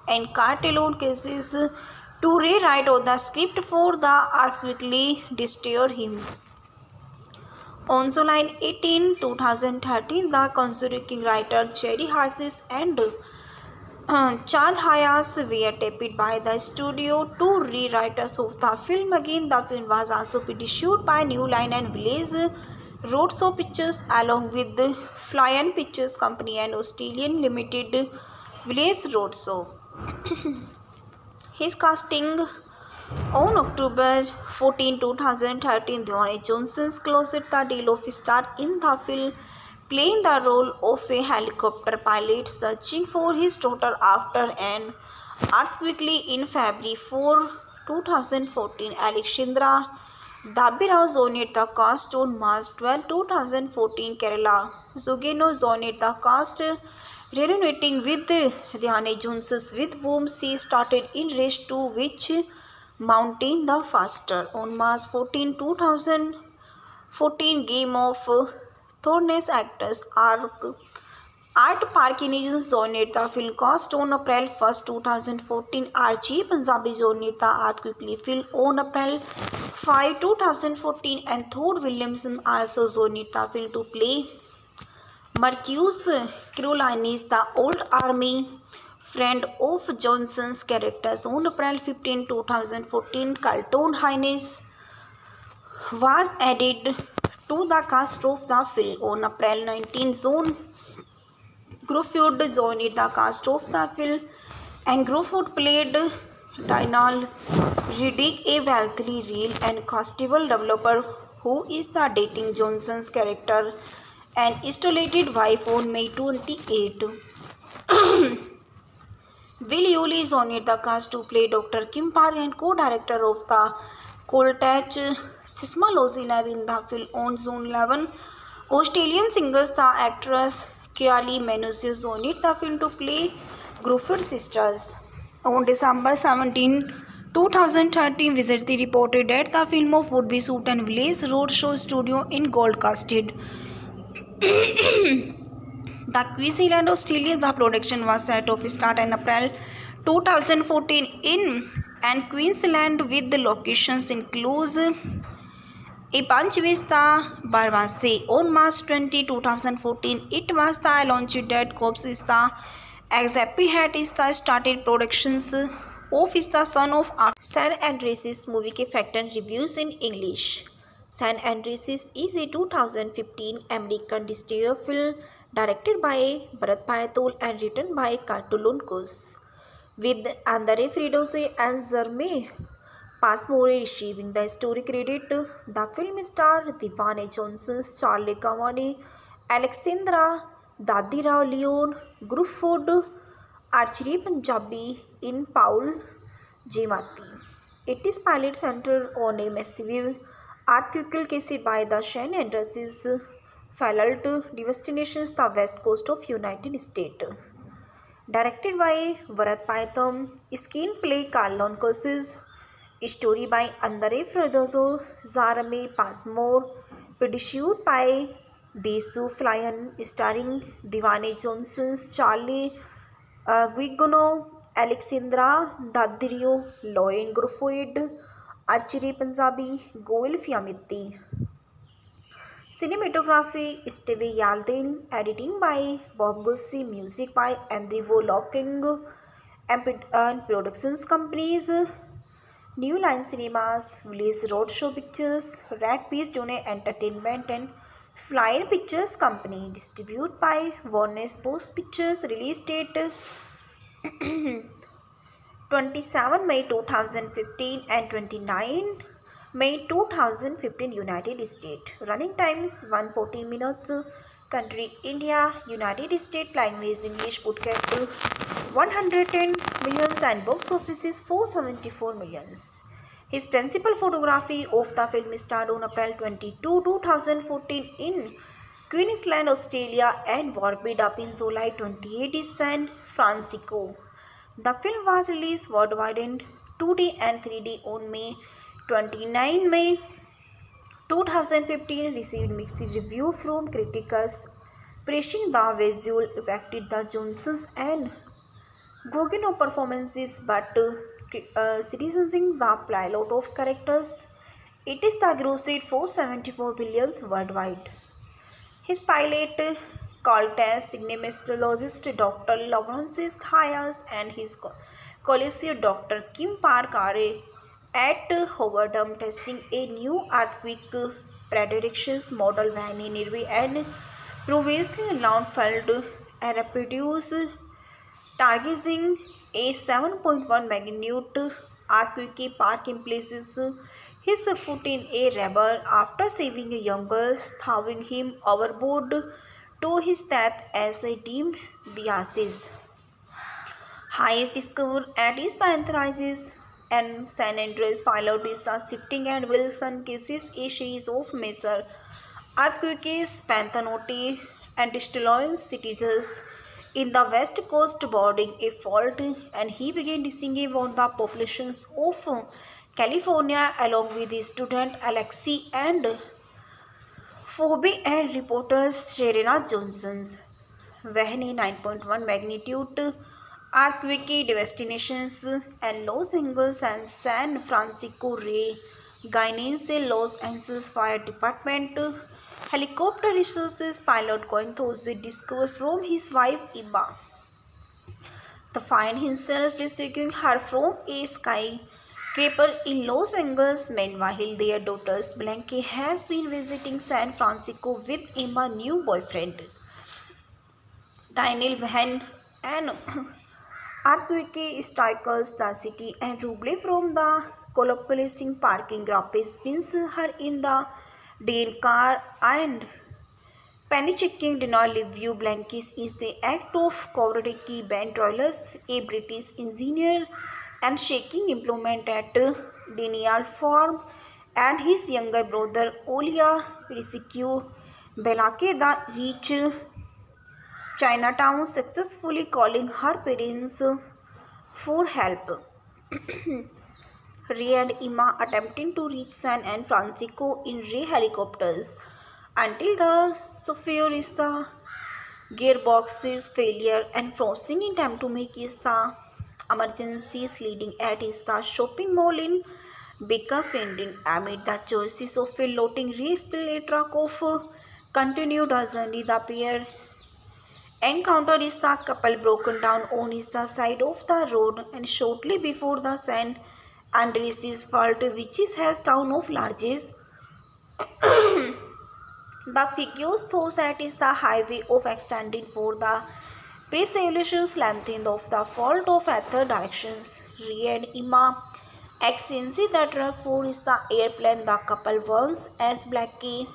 and Cartelone cases to rewrite the script for the earthquakely destroyer him. On July 18, 2013, the consulting writer Cherry Hassis and Chad Hayas were taped by the studio to rewriters of the film. Again, the film was also produced by New Line and Village Roadshow Pictures along with Flyan Pictures Company and Australian Limited Village Roadshow. His casting on October 14, 2013, Dwayne Johnson closed the deal of star in the film, playing the role of a helicopter pilot searching for his daughter after an earthquake in February 4, 2014. Alexandra Dabirao joined the cast on March 12, 2014. Kerala Zugeno joined the cast, reuniting with Dwayne Johnson, with whom she started in Race 2, which mountain the faster. On March 14, 2014, Game of Thrones actors Art Parkinson joined the film cast on April 1, 2014. RJ Punjabi joined the earthquake film on April 5, 2014, and Thor Williamson also joined the film to play Marcus Carolinis, the old army friend of Johnson's characters. On April 15, 2014, Carlton Hines was added to the cast of the film. On April 19, John Gruffudd joined the cast of the film, and Gruffudd played Daniel Riddick, a wealthy real and castable developer who is the dating Johnson's character and installed wife on May 28. Will Yuli joined the cast to play Dr. Kim Park and co-director of the Coltach Seismology Lab in the film. On June 11, Australian singers the actress Kylie Minogue joined the film to play Gruffudd's sisters. On December 17, 2013, Visited reported that the film would be shot in Village Roadshow Studio in Gold Coast. The Queensland, Australia, the production was set to start in April 2014 in and Queensland, with the locations includes Epanch Vista, Barbasse. On March 20, 2014, it was the launched that Cops is the Exapi Hat is the started productions of is the son of art. San Andreas movie के fact and reviews in English. San Andreas is a 2015 American dystopian film directed by Bharat Patel and written by Katulunkos, with Andre Fridose and Jermaine Passmore receiving the story credit. The film stars Dwayne Johnson, Charlie Kaufman, Alexandra Daddarao, Leon Gruffudd, Archie Panjabi, in Paul Giamatti. It is pilot centered on a massive earthquake caused by the San Andreas fault devastations the west coast of United States. Directed by Bharat Patel, screenplay Carlon Curses, story by Andre Fredozzo, Jeremy Passmore, produced by Besu Flynn, starring Dwayne Johnson, Charlie Guigono, Alexandra Daddario, Loen Gruffudd, Archie Panjabi, Goel Fiammetti. Cinematography Steve Yalden, editing by Bob Gussie, music by Andrew Locking, and productions companies New Line Cinemas, Village Roadshow Pictures, Red Peace Dune Entertainment and Flyer Pictures Company. Distributed by Warner Bros. Pictures. Release date 27 May 2015 and 29 May 2015 United States. Running times 114 minutes. Country India, United States. Language English. Budget 110 millions and box office is 474 millions. His principal photography of the film started on April 22, 2014 in Queensland, Australia and wrapped up in July 28 in San Francisco. The film was released worldwide in 2D and 3D on May 29 May 2015. Received mixed review from critics, praising the visual effects, the Johnsons and Gogeno performances, but criticizing the plot of characters. It is the grossed 474 billions worldwide. His pilot, called as cinematologist Dr. Lawrence Hayes and his colleague Dr. Kim Park are at Howard testing a new earthquake predictions model when nearby and previously announced failed and reproduce targeting a 7.1 magnitude earthquake. Park in places his foot in a rubble after saving a young girl, throwing him overboard to his death as a deemed biases. Hayes discovered at is the anthracis and San Andreas followed is a shifting and Wilson cases a series of major earthquakes, Panthanote and destroying cities in the west coast boarding a fault, and he began dissing about the populations of California along with his student Alexi and Phoebe and reporters Serena Johnson. वह ने 9.1 magnitude earthquake devastations and Los Angeles and San Francisco ray guidance से Los Angeles Fire Department helicopter resources pilot going to discover from his wife Emma. The find himself rescuing her from a skyscraper in Los Angeles. Meanwhile, their daughter Blanche has been visiting San Francisco with Emma's new boyfriend Daniel Van, and earthquake strikes the city and Ruble from the collapsing parking garage spins her in the Dane car and panicking did not leave you. Blankis is the act of courtesy. Ben Troilus, a British engineer and shaking implement at Daniel Farm, and his younger brother Olia rescue Belake the reach Chinatown, successfully calling her parents for help. Ray and Emma attempting to reach San Francisco in Ray helicopters until the software is the gearbox's failure and frozen in time to make is the emergencies leading at is the shopping mall in Baker Fending. Amid the choices of a loading Ray still a truck of continued journey. The pair encounter is the couple broken down on the side of the road and shortly before the San Andreas fault, which is has town of largest. The figures thought that is the highway of extending for the pre-solutions lengthened of the fault of other directions. Re and Ima excellency the truck for is the airplane the couple once as Blackie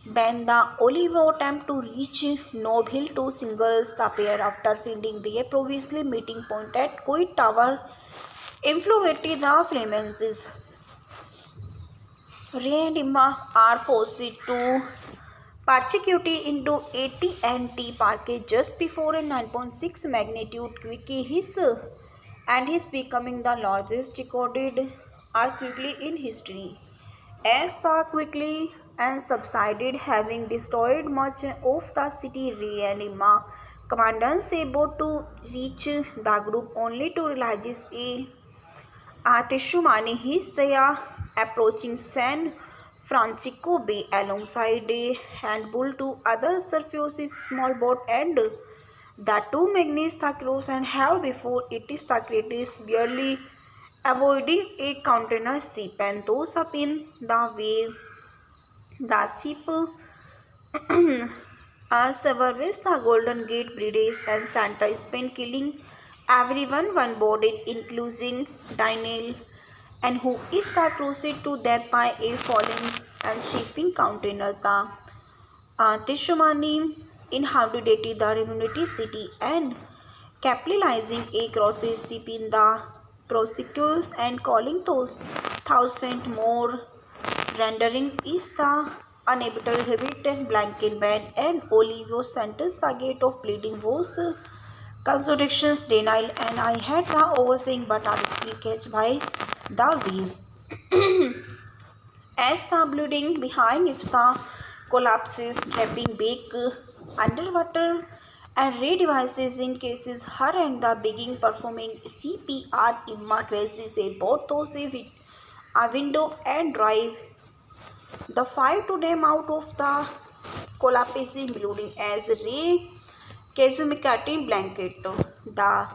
Ben the Olivo attempt to reach Nob Hill to singles the pair after finding their previously meeting point at Coit Tower influenced the frequencies. Ray and Emma are forced to participate into AT&T Park just before a 9.6 magnitude quake his and is becoming the largest recorded earthquake in history. As the quickly and subsided, having destroyed much of the city, Ray and Emma commandants about to reach the group only to realize a Atishumani is there approaching San Francisco Bay alongside a handful to other surfaces small boat and the two Magnus the cross and have before it is the greatest barely avoiding a container ship and those up in the way the ship surveys the Golden Gate Bridge and Santa Spain killing everyone one bodied including Daniel and who is the cruised to death by a falling and shipping container. The Tishumani inhabited the Remunity city and capitalizing a crosses ship in the prosecutors and calling those thousand more rendering is the uninhabited blanket band and Olivio Santos the gate of bleeding was contradictions denial and I had the overseeing but are still catch by the wave. As the bleeding behind if the collapses trapping back underwater and ray devices in cases her and the beginning performing CPR Imma crashes a boat those a window and drive the five to them out of the collapsing building as Ray Kazumikatin blanket. The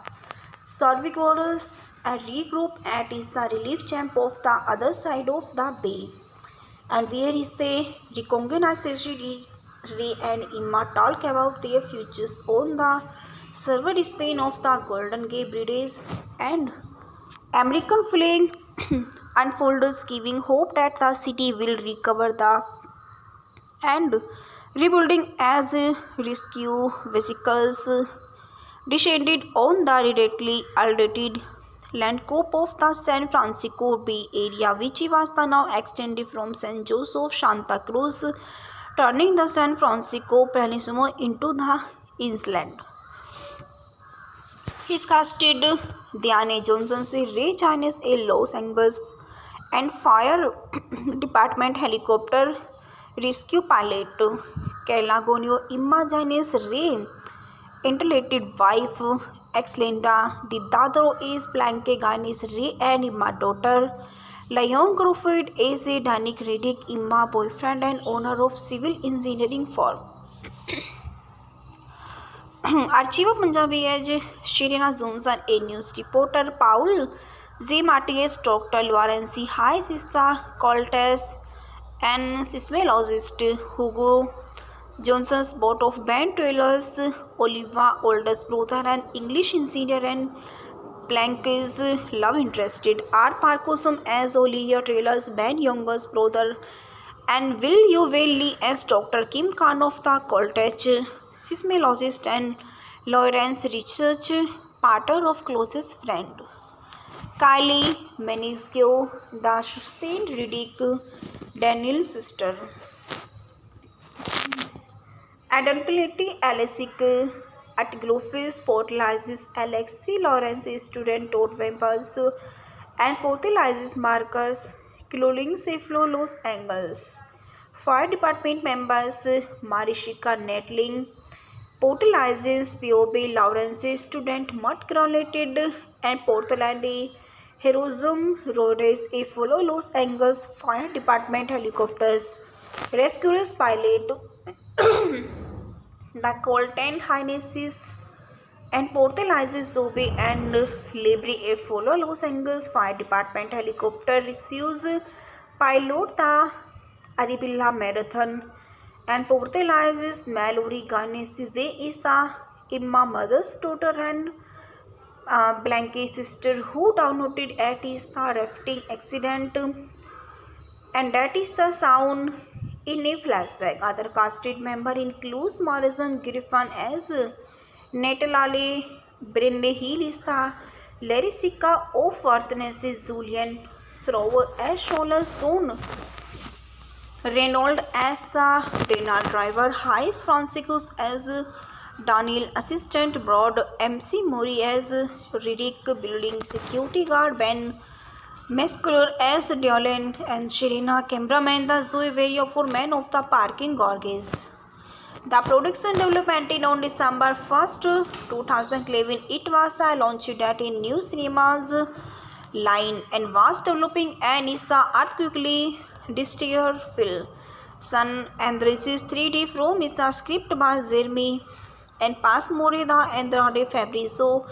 survivors regroup at is the relief camp of the other side of the bay. And where is the recognition Ray and Emma talk about their futures on the server Spain of the Golden Gate Bridge and American flag unfolds giving hope that the city will recover the and rebuilding as rescue vehicles descended on the readily altered landscape of the San Francisco Bay Area, which was the now extended from San Jose Santa Cruz, turning the San Francisco Peninsula into the inland. His casted Diane Johnson Ray Chinese a Los Angeles and fire department helicopter rescue pilot Calagonio Imma Janice Ray interrelated wife ex-Linda the Dadro is Blanque Ganis Ray and Imma daughter Leon Crawford is a Danik Reddick Imma boyfriend and owner of civil engineering firm. Archive Punjabi as Shirina Johnson, a news reporter, Paul Z. Matias, Dr. Lawrence Hayes is the Coltes and seismologist Hugo Johnson's boat of Ben Taylor's Oliva, oldest brother and English engineer and Plank's love interested are Parkosum as Olivia Taylor's Ben youngest brother and Will You Lee as Dr. Kim Khan of the Coltech seismologist and Lawrence research partner of closest friend. Kylie Menisco, the Saint Riddick Daniel's sister. Adulterating Alessic at Glofis portalizes Alexi Lawrence student Todd Wempels and portalizes Marcus Cloling Seflo Los Angeles. Fire department members Marishika Netling portalizes Piobe Lawrence student Mutt Granulated and Portland Heroism Rhodes a follow Los Angeles Fire Department helicopters rescuers pilot The Colton Highnesses and Portalizes Zobe and Libre Air follow Los Angeles Fire Department helicopter receives pilot the Arabella Marathon and Portalizes Mallory Garnes Way is the Emma mother's daughter and Blanke's sister who downloaded at is the rafting accident and that is the sound in a flashback. Other casted member includes Morrison Griffin as Natalale Brindley Hill is the Larissa of Worthness Julian Srover as Shola Zone Reynolds as the Renal driver, Hayes Franciscus as Daniel Assistant Broad, MC Mori as Riddick Building Security Guard, Ben Mescular as Diolen and Sherina cameraman the Zoe Vario for Man of the Parking Gorges. The production development on December 1st, 2011, it was the launched at a new cinemas line and was developing and is the earthquakely destroyer film. San Andreas 3D from is the script by Jeremy and Passmore the Andrade Fabrizio.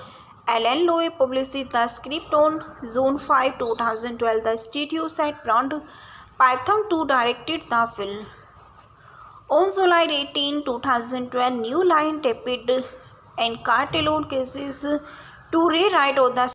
Alan Lowe published the script on June 5, 2012. The studio site Brand Python 2 directed the film. On July 18, 2012, New Line taped and Cartelon cases to rewrite the